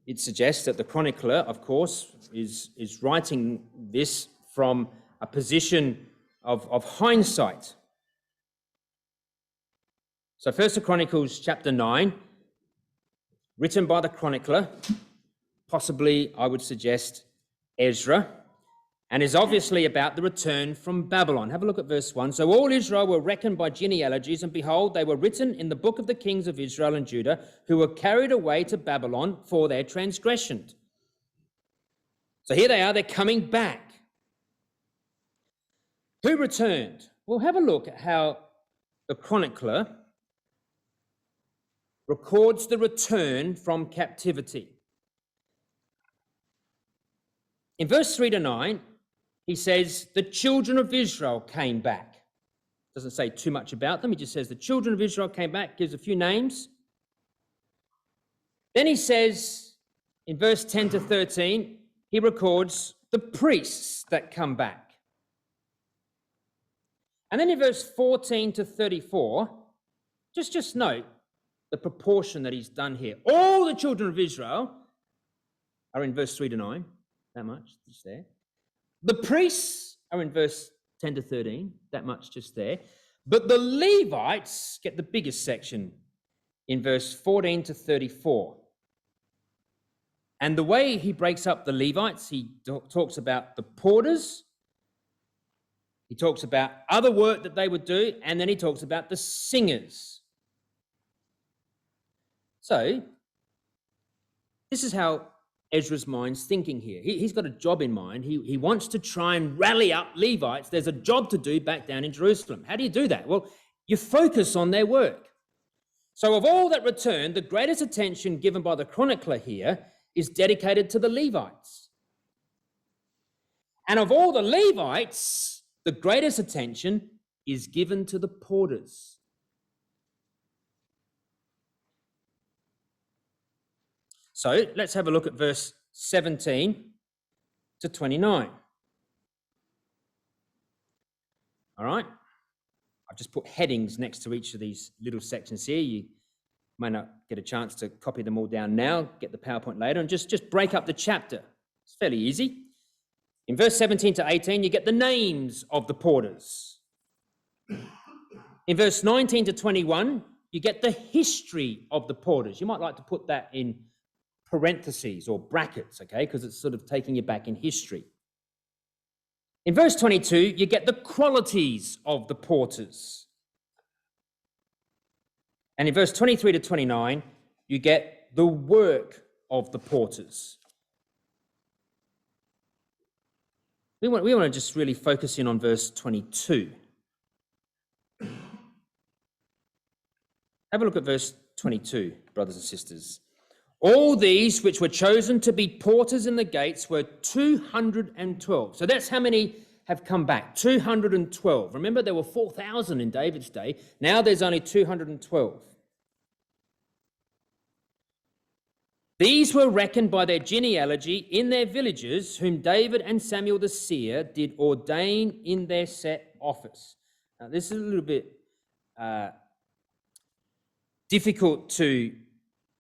it suggests that the chronicler, of course, is writing this from a position of hindsight. So 1 Chronicles chapter 9, written by the chronicler, possibly, I would suggest, Ezra, and is obviously about the return from Babylon. Have a look at verse 1. So all Israel were reckoned by genealogies, and behold, they were written in the book of the kings of Israel and Judah, who were carried away to Babylon for their transgression. So here they are, they're coming back. Who returned? Well, have a look at how the chronicler records the return from captivity. In verse 3 to 9, he says, the children of Israel came back. Doesn't say too much about them. He just says the children of Israel came back, gives a few names. Then he says, in verse 10 to 13, he records the priests that come back. And then in verse 14 to 34, just note the proportion that he's done here. All the children of Israel are in verse 3 to 9, that much, just there. The priests are in verse 10 to 13, that much just there. But the Levites get the biggest section in verse 14 to 34. And the way he breaks up the Levites, he talks about the porters, he talks about other work that they would do, and then he talks about the singers. So, this is how Ezra's mind's thinking here. He's got a job in mind. He wants to try and rally up Levites. There's a job to do back down in Jerusalem. How do you do that? Well, you focus on their work. So of all that returned, the greatest attention given by the chronicler here is dedicated to the Levites. And of all the Levites, the greatest attention is given to the porters. So let's have a look at verse 17 to 29. All right. I've just put headings next to each of these little sections here. You may not get a chance to copy them all down now, get the PowerPoint later, and just break up the chapter. It's fairly easy. In verse 17 to 18, you get the names of the porters. In verse 19 to 21, you get the history of the porters. You might like to put that in parentheses or brackets, okay, because it's sort of taking you back in history. In verse 22, you get the qualities of the porters. And in verse 23 to 29, you get the work of the porters. We want to just really focus in on verse 22. Have a look at verse 22, brothers and sisters. All these which were chosen to be porters in the gates were 212. So that's how many have come back, 212. Remember, there were 4,000 in David's day. Now there's only 212. These were reckoned by their genealogy in their villages, whom David and Samuel the seer did ordain in their set office. Now, this is a little bit difficult to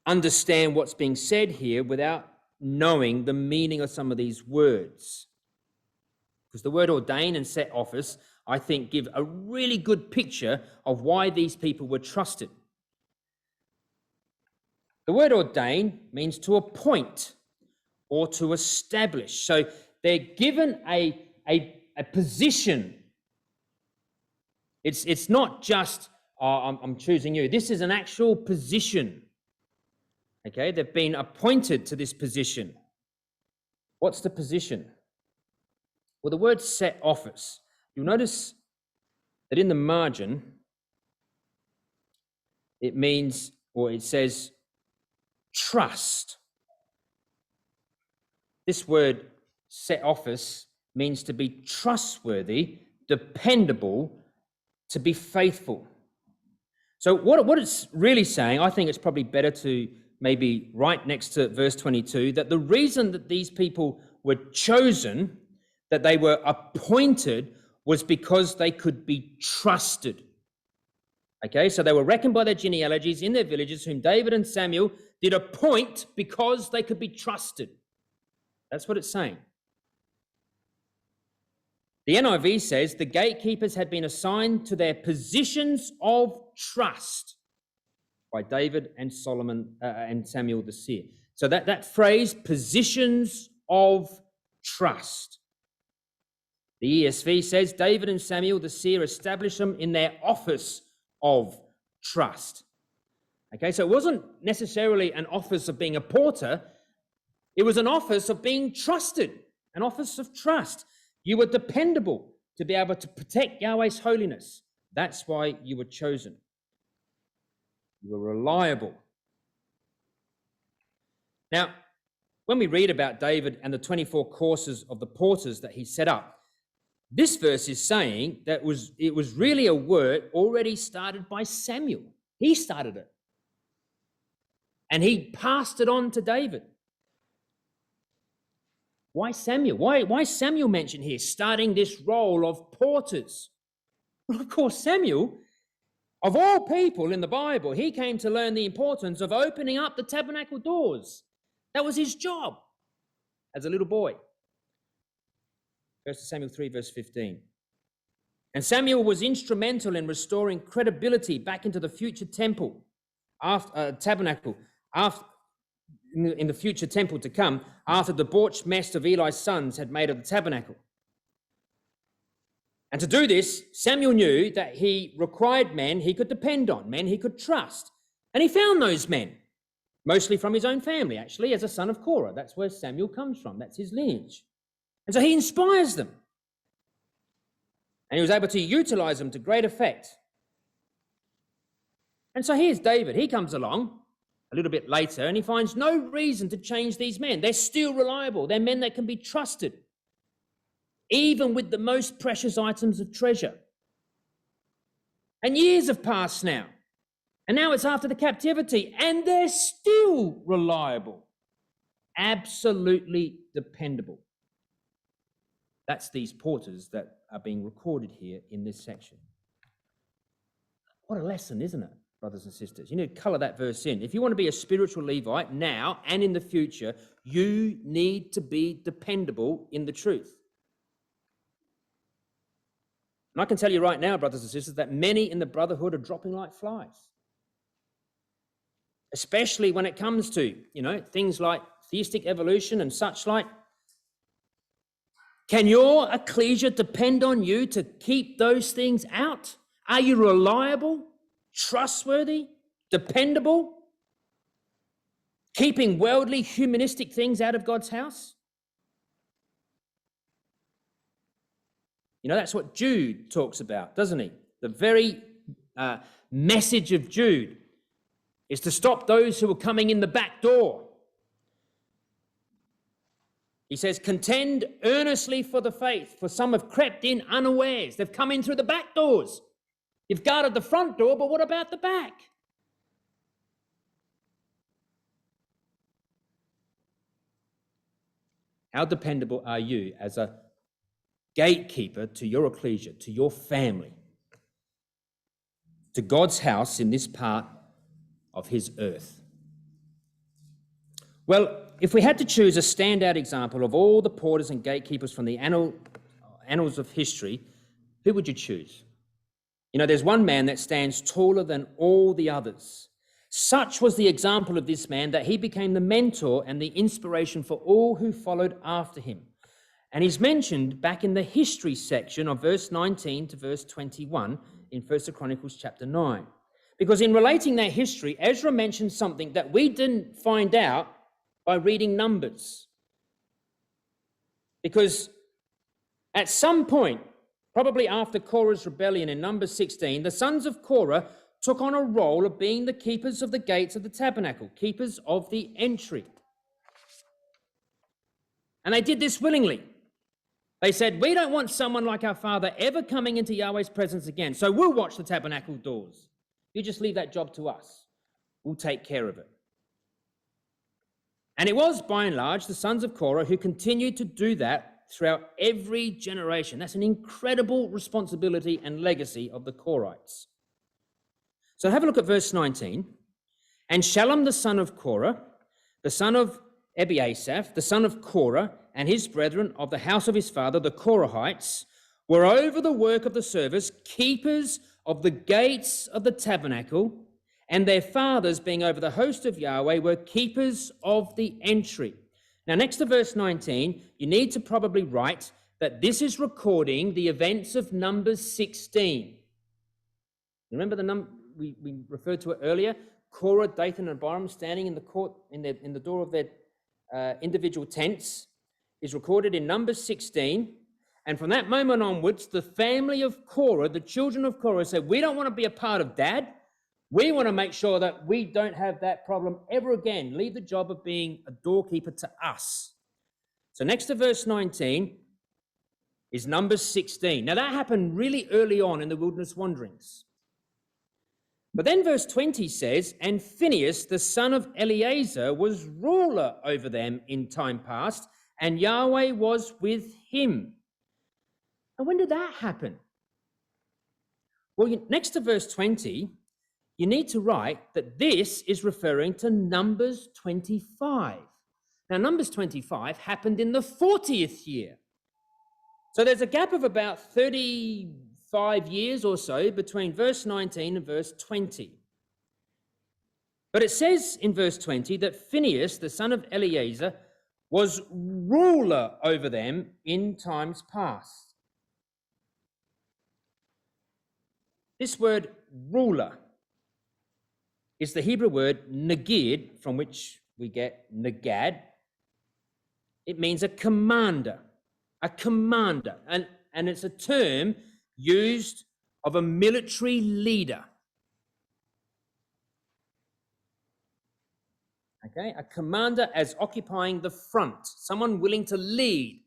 understand what's being said here without knowing the meaning of some of these words. Because the word ordain and set office, I think, give a really good picture of why these people were trusted. The word ordain means to appoint or to establish. So they're given a position. It's not just, I'm choosing you. This is an actual position Okay, they've been appointed to this position. What's the position? Well, the word set office, you'll notice that in the margin, it means, or it says, trust. This word set office means to be trustworthy, dependable, to be faithful. So what it's really saying, I think it's probably better to maybe right next to verse 22, that the reason that these people were chosen, that they were appointed, was because they could be trusted. Okay, so they were reckoned by their genealogies in their villages, whom David and Samuel did appoint because they could be trusted. That's what it's saying. The NIV says the gatekeepers had been assigned to their positions of trust by David and Solomon and Samuel the seer. So that phrase, positions of trust. The ESV says David and Samuel the seer established them in their office of trust. Okay, so it wasn't necessarily an office of being a porter. It was an office of being trusted, an office of trust. You were dependable to be able to protect Yahweh's holiness. That's why you were chosen. You were reliable. Now, when we read about David and the 24 courses of the porters that he set up, this verse is saying that it was really a work already started by Samuel. He started it. And he passed it on to David. Why Samuel? Why Samuel mentioned here, starting this role of porters? Well, of course, Samuel, of all people in the Bible, he came to learn the importance of opening up the tabernacle doors. That was his job as a little boy. 1 Samuel 3, verse 15. And Samuel was instrumental in restoring credibility back into the future temple, tabernacle, in the future temple to come, after the debauched mess of Eli's sons had made of the tabernacle. And to do this, Samuel knew that he required men he could depend on, men he could trust. And he found those men, mostly from his own family, actually, as a son of Korah. That's where Samuel comes from. That's his lineage. And so he inspires them. And he was able to utilize them to great effect. And so here's David. He comes along a little bit later, and he finds no reason to change these men. They're still reliable. They're men that can be trusted, even with the most precious items of treasure. And years have passed now, and now it's after the captivity, and they're still reliable, absolutely dependable. That's these porters that are being recorded here in this section. What a lesson, isn't it, brothers and sisters? You need to colour that verse in. If you want to be a spiritual Levite now and in the future, you need to be dependable in the truth. And I can tell you right now, brothers and sisters, that many in the brotherhood are dropping like flies. Especially when it comes to, things like theistic evolution and such like. Can your ecclesia depend on you to keep those things out? Are you reliable, trustworthy, dependable? Keeping worldly, humanistic things out of God's house? That's what Jude talks about, doesn't he? The very message of Jude is to stop those who are coming in the back door. He says, contend earnestly for the faith, for some have crept in unawares. They've come in through the back doors. You've guarded the front door, but what about the back? How dependable are you as a gatekeeper to your ecclesia, to your family, to God's house in this part of his earth? Well, if we had to choose a standout example of all the porters and gatekeepers from the annals of history, who would you choose? There's one man that stands taller than all the others. Such was the example of this man that he became the mentor and the inspiration for all who followed after him. And he's mentioned back in the history section of verse 19 to verse 21 in 1 Chronicles chapter 9. Because in relating their history, Ezra mentions something that we didn't find out by reading Numbers. Because at some point, probably after Korah's rebellion in Numbers 16, the sons of Korah took on a role of being the keepers of the gates of the tabernacle, keepers of the entry. And they did this willingly. They said, we don't want someone like our father ever coming into Yahweh's presence again, so we'll watch the tabernacle doors. You just leave that job to us. We'll take care of it. And it was, by and large, the sons of Korah who continued to do that throughout every generation. That's an incredible responsibility and legacy of the Korahites. So have a look at verse 19. And Shalom the son of Korah, the son of Ebiasaph, the son of Korah, and his brethren of the house of his father, the Korahites, were over the work of the service, keepers of the gates of the tabernacle, and their fathers, being over the host of Yahweh, were keepers of the entry. Now, next to verse 19, you need to probably write that this is recording the events of Numbers 16. Remember the number we referred to it earlier? Korah, Dathan, and Abiram standing in the court in the door of their individual tents is recorded in Numbers 16. And from that moment onwards, the family of Korah, the children of Korah, said, we don't want to be a part of Dad. We want to make sure that we don't have that problem ever again. Leave the job of being a doorkeeper to us. So next to verse 19 is Numbers 16. Now that happened really early on in the wilderness wanderings. But then verse 20 says, and Phinehas, the son of Eleazar, was ruler over them in time past, and Yahweh was with him. And when did that happen? Well, next to verse 20, you need to write that this is referring to Numbers 25. Now, Numbers 25 happened in the 40th year. So there's a gap of about 35 years or so between verse 19 and verse 20. But it says in verse 20 that Phinehas, the son of Eleazar, was ruler over them in times past. This word ruler is the Hebrew word nagid, from which we get nagad. It means a commander, and it's a term used of a military leader. Okay, a commander as occupying the front, someone willing to lead,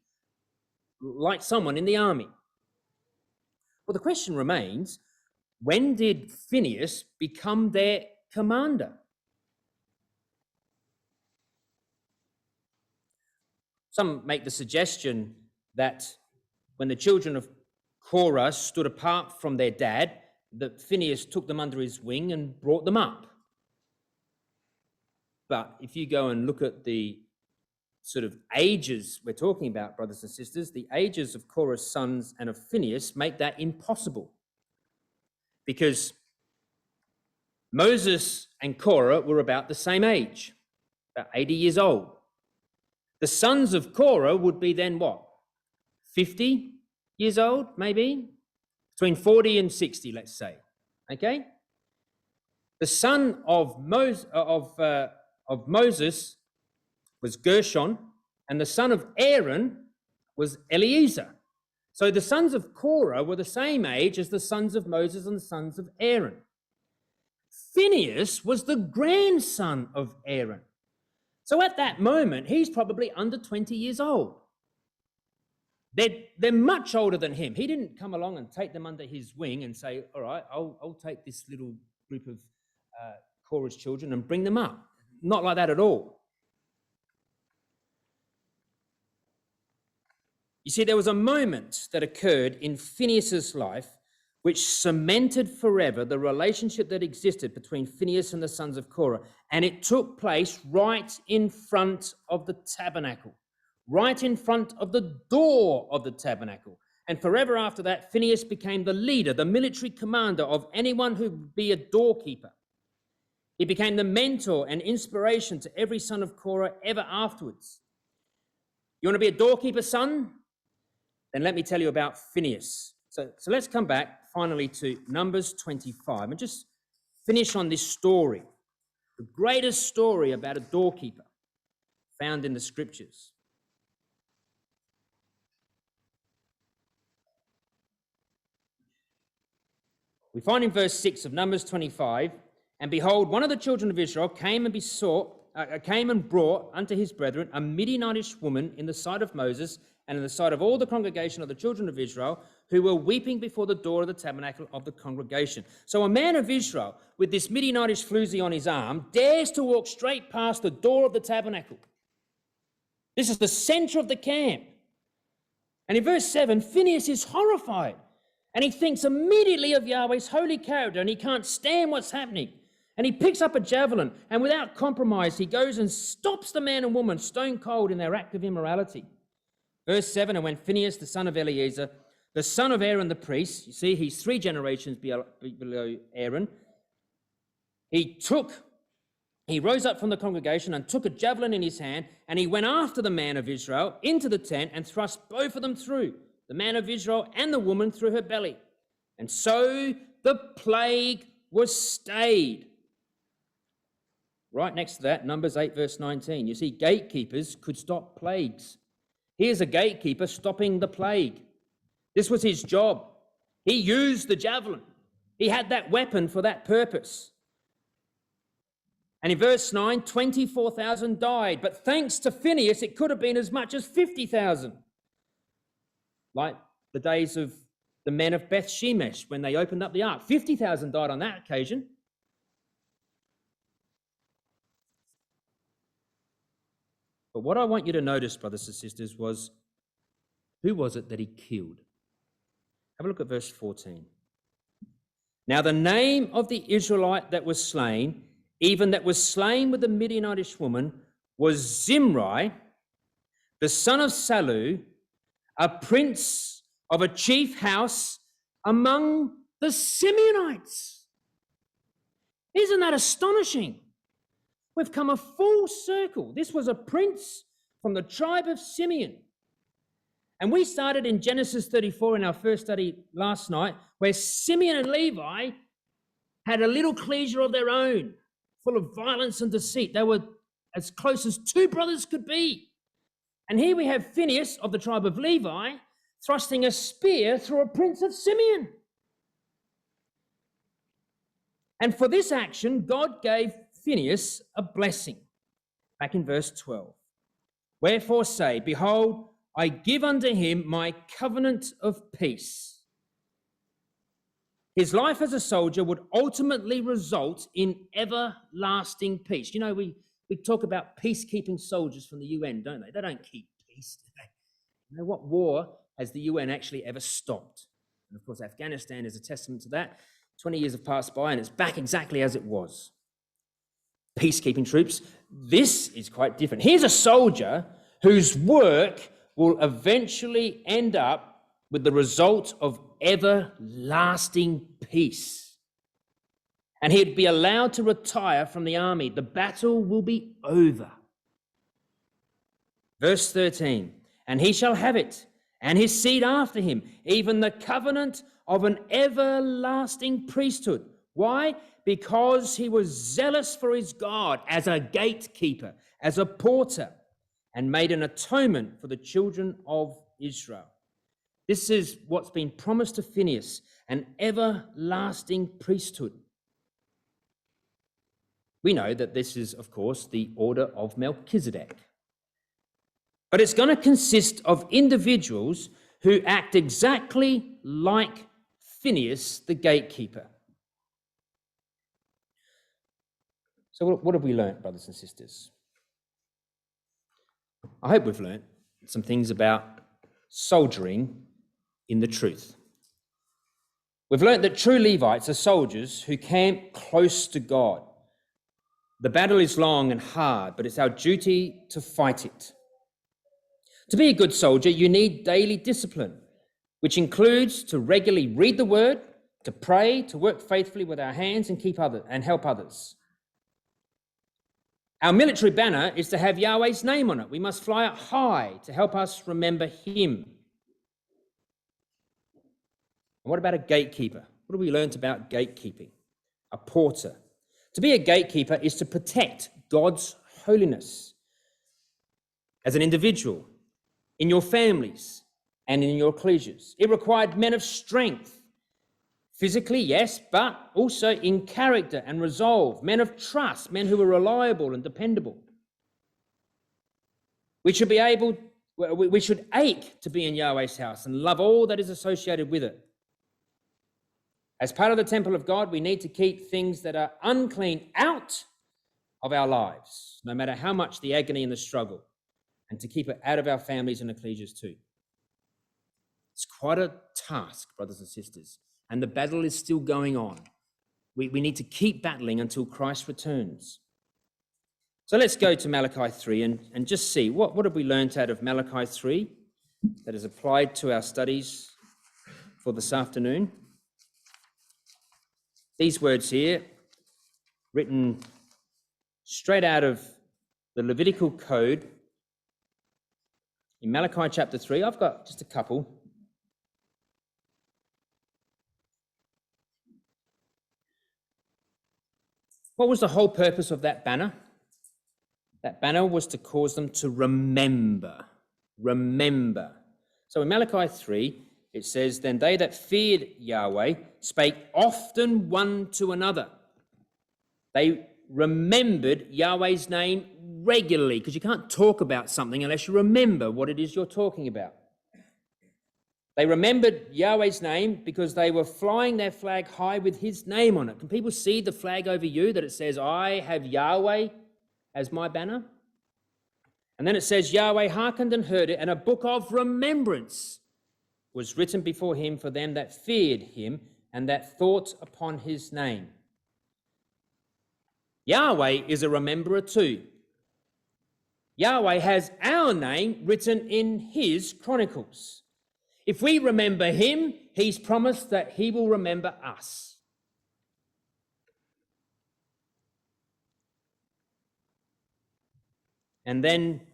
like someone in the army. Well, the question remains, when did Phinehas become their commander? Some make the suggestion that when the children of Korah stood apart from their dad, that Phinehas took them under his wing and brought them up. But if you go and look at the sort of ages we're talking about, brothers and sisters, the ages of Korah's sons and of Phinehas make that impossible. Because Moses and Korah were about the same age, about 80 years old. The sons of Korah would be then what? 50 years old, maybe? Between 40 and 60, let's say. Okay? The son of Moses was Gershon, and the son of Aaron was Eleazar. So the sons of Korah were the same age as the sons of Moses and the sons of Aaron. Phinehas was the grandson of Aaron. So at that moment, he's probably under 20 years old. They're much older than him. He didn't come along and take them under his wing and say, all right, I'll take this little group of Korah's children and bring them up. Not like that at all. You see, there was a moment that occurred in Phinehas' life which cemented forever the relationship that existed between Phinehas and the sons of Korah. And it took place right in front of the tabernacle, right in front of the door of the tabernacle. And forever after that, Phinehas became the leader, the military commander of anyone who would be a doorkeeper. He became the mentor and inspiration to every son of Korah ever afterwards. You want to be a doorkeeper, son? Then let me tell you about Phinehas. So let's come back finally to Numbers 25 and just finish on this story, the greatest story about a doorkeeper found in the scriptures. We find in verse 6 of Numbers 25, and behold, one of the children of Israel came and brought unto his brethren a Midianitish woman in the sight of Moses and in the sight of all the congregation of the children of Israel, who were weeping before the door of the tabernacle of the congregation. So a man of Israel with this Midianitish floozy on his arm dares to walk straight past the door of the tabernacle. This is the center of the camp. And in verse 7, Phinehas is horrified. And he thinks immediately of Yahweh's holy character, and he can't stand what's happening. And he picks up a javelin, and without compromise, he goes and stops the man and woman stone cold in their act of immorality. Verse 7, and when Phinehas, the son of Eleazar, the son of Aaron the priest, you see, he's 3 generations below Aaron, he rose up from the congregation and took a javelin in his hand, and he went after the man of Israel into the tent and thrust both of them through, the man of Israel and the woman through her belly. And so the plague was stayed. Right next to that, Numbers 8, verse 19. You see, gatekeepers could stop plagues. Here's a gatekeeper stopping the plague. This was his job. He used the javelin. He had that weapon for that purpose. And in verse 9, 24,000 died. But thanks to Phinehas, it could have been as much as 50,000. Like the days of the men of Beth Shemesh when they opened up the ark. 50,000 died on that occasion. But what I want you to notice, brothers and sisters, was who was it that he killed? Have a look at verse 14. Now the name of the Israelite that was slain, even that was slain with the Midianitish woman, was Zimri, the son of Salu, a prince of a chief house among the Simeonites. Isn't that astonishing? We've come a full circle. This was a prince from the tribe of Simeon. And we started in Genesis 34 in our first study last night, where Simeon and Levi had a little ecclesia of their own, full of violence and deceit. They were as close as 2 brothers could be. And here we have Phinehas of the tribe of Levi thrusting a spear through a prince of Simeon. And for this action, God gave Phinehas a blessing. Back in verse 12. Wherefore say, behold, I give unto him my covenant of peace. His life as a soldier would ultimately result in everlasting peace. You know, we talk about peacekeeping soldiers from the UN, don't they? They don't keep peace, do they? You know, what war has the UN actually ever stopped? And of course, Afghanistan is a testament to that. 20 years have passed by and it's back exactly as it was. Peacekeeping troops. This is quite different. Here's a soldier whose work will eventually end up with the result of everlasting peace. And he'd be allowed to retire from the army. The battle will be over. Verse 13, and he shall have it, and his seed after him, even the covenant of an everlasting priesthood. Why? Because he was zealous for his God as a gatekeeper, as a porter, and made an atonement for the children of Israel. This is what's been promised to Phinehas, an everlasting priesthood. We know that this is, of course, the order of Melchizedek. But it's going to consist of individuals who act exactly like Phinehas, the gatekeeper. So what have we learnt, brothers and sisters? I hope we've learnt some things about soldiering in the truth. We've learnt that true Levites are soldiers who camp close to God. The battle is long and hard, but it's our duty to fight it. To be a good soldier, you need daily discipline, which includes to regularly read the word, to pray, to work faithfully with our hands and help others. Our military banner is to have Yahweh's name on it. We must fly it high to help us remember him. And what about a gatekeeper? What have we learnt about gatekeeping? a porter. To be a gatekeeper is to protect God's holiness as an individual, in your families, and in your ecclesias. It required men of strength, physically, yes, but also in character and resolve, men of trust, men who were reliable and dependable. We should ache to be in Yahweh's house and love all that is associated with it. As part of the temple of God, we need to keep things that are unclean out of our lives, no matter how much the agony and the struggle, and to keep it out of our families and ecclesias too. It's quite a task, brothers and sisters, and the battle is still going on. We need to keep battling until Christ returns. So let's go to Malachi 3 and just see what have we learnt out of Malachi 3 that is applied to our studies for this afternoon. These words here, written straight out of the Levitical Code in Malachi chapter 3. I've got just a couple. What was the whole purpose of that banner? That banner was to cause them to remember. Remember. So in Malachi 3, it says, "Then they that feared Yahweh spake often one to another." They remembered Yahweh's name regularly, because you can't talk about something unless you remember what it is you're talking about. They remembered Yahweh's name because they were flying their flag high with his name on it. Can people see the flag over you that it says, "I have Yahweh as my banner"? And then it says, "Yahweh hearkened and heard it, and a book of remembrance was written before him for them that feared him and that thought upon his name." Yahweh is a rememberer too. Yahweh has our name written in his chronicles. If we remember him, he's promised that he will remember us. And then,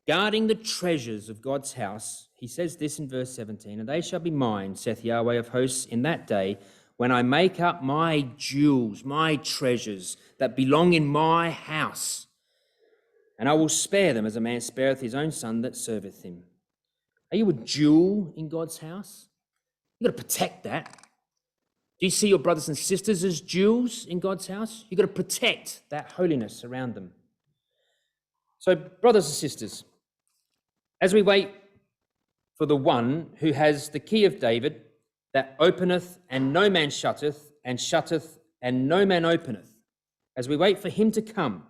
guarding the treasures of God's house, he says this in verse 17, "And they shall be mine, saith Yahweh of hosts, in that day, when I make up my jewels, my treasures that belong in my house. And I will spare them as a man spareth his own son that serveth him." Are you a jewel in God's house? You've got to protect that. Do you see your brothers and sisters as jewels in God's house? You've got to protect that holiness around them. So, brothers and sisters, as we wait for the one who has the key of David, that openeth and no man shutteth, and shutteth and no man openeth, as we wait for him to come,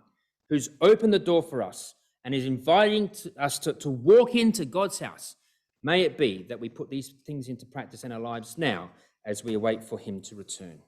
who's opened the door for us and is inviting us to walk into God's house, may it be that we put these things into practice in our lives now as we await for him to return.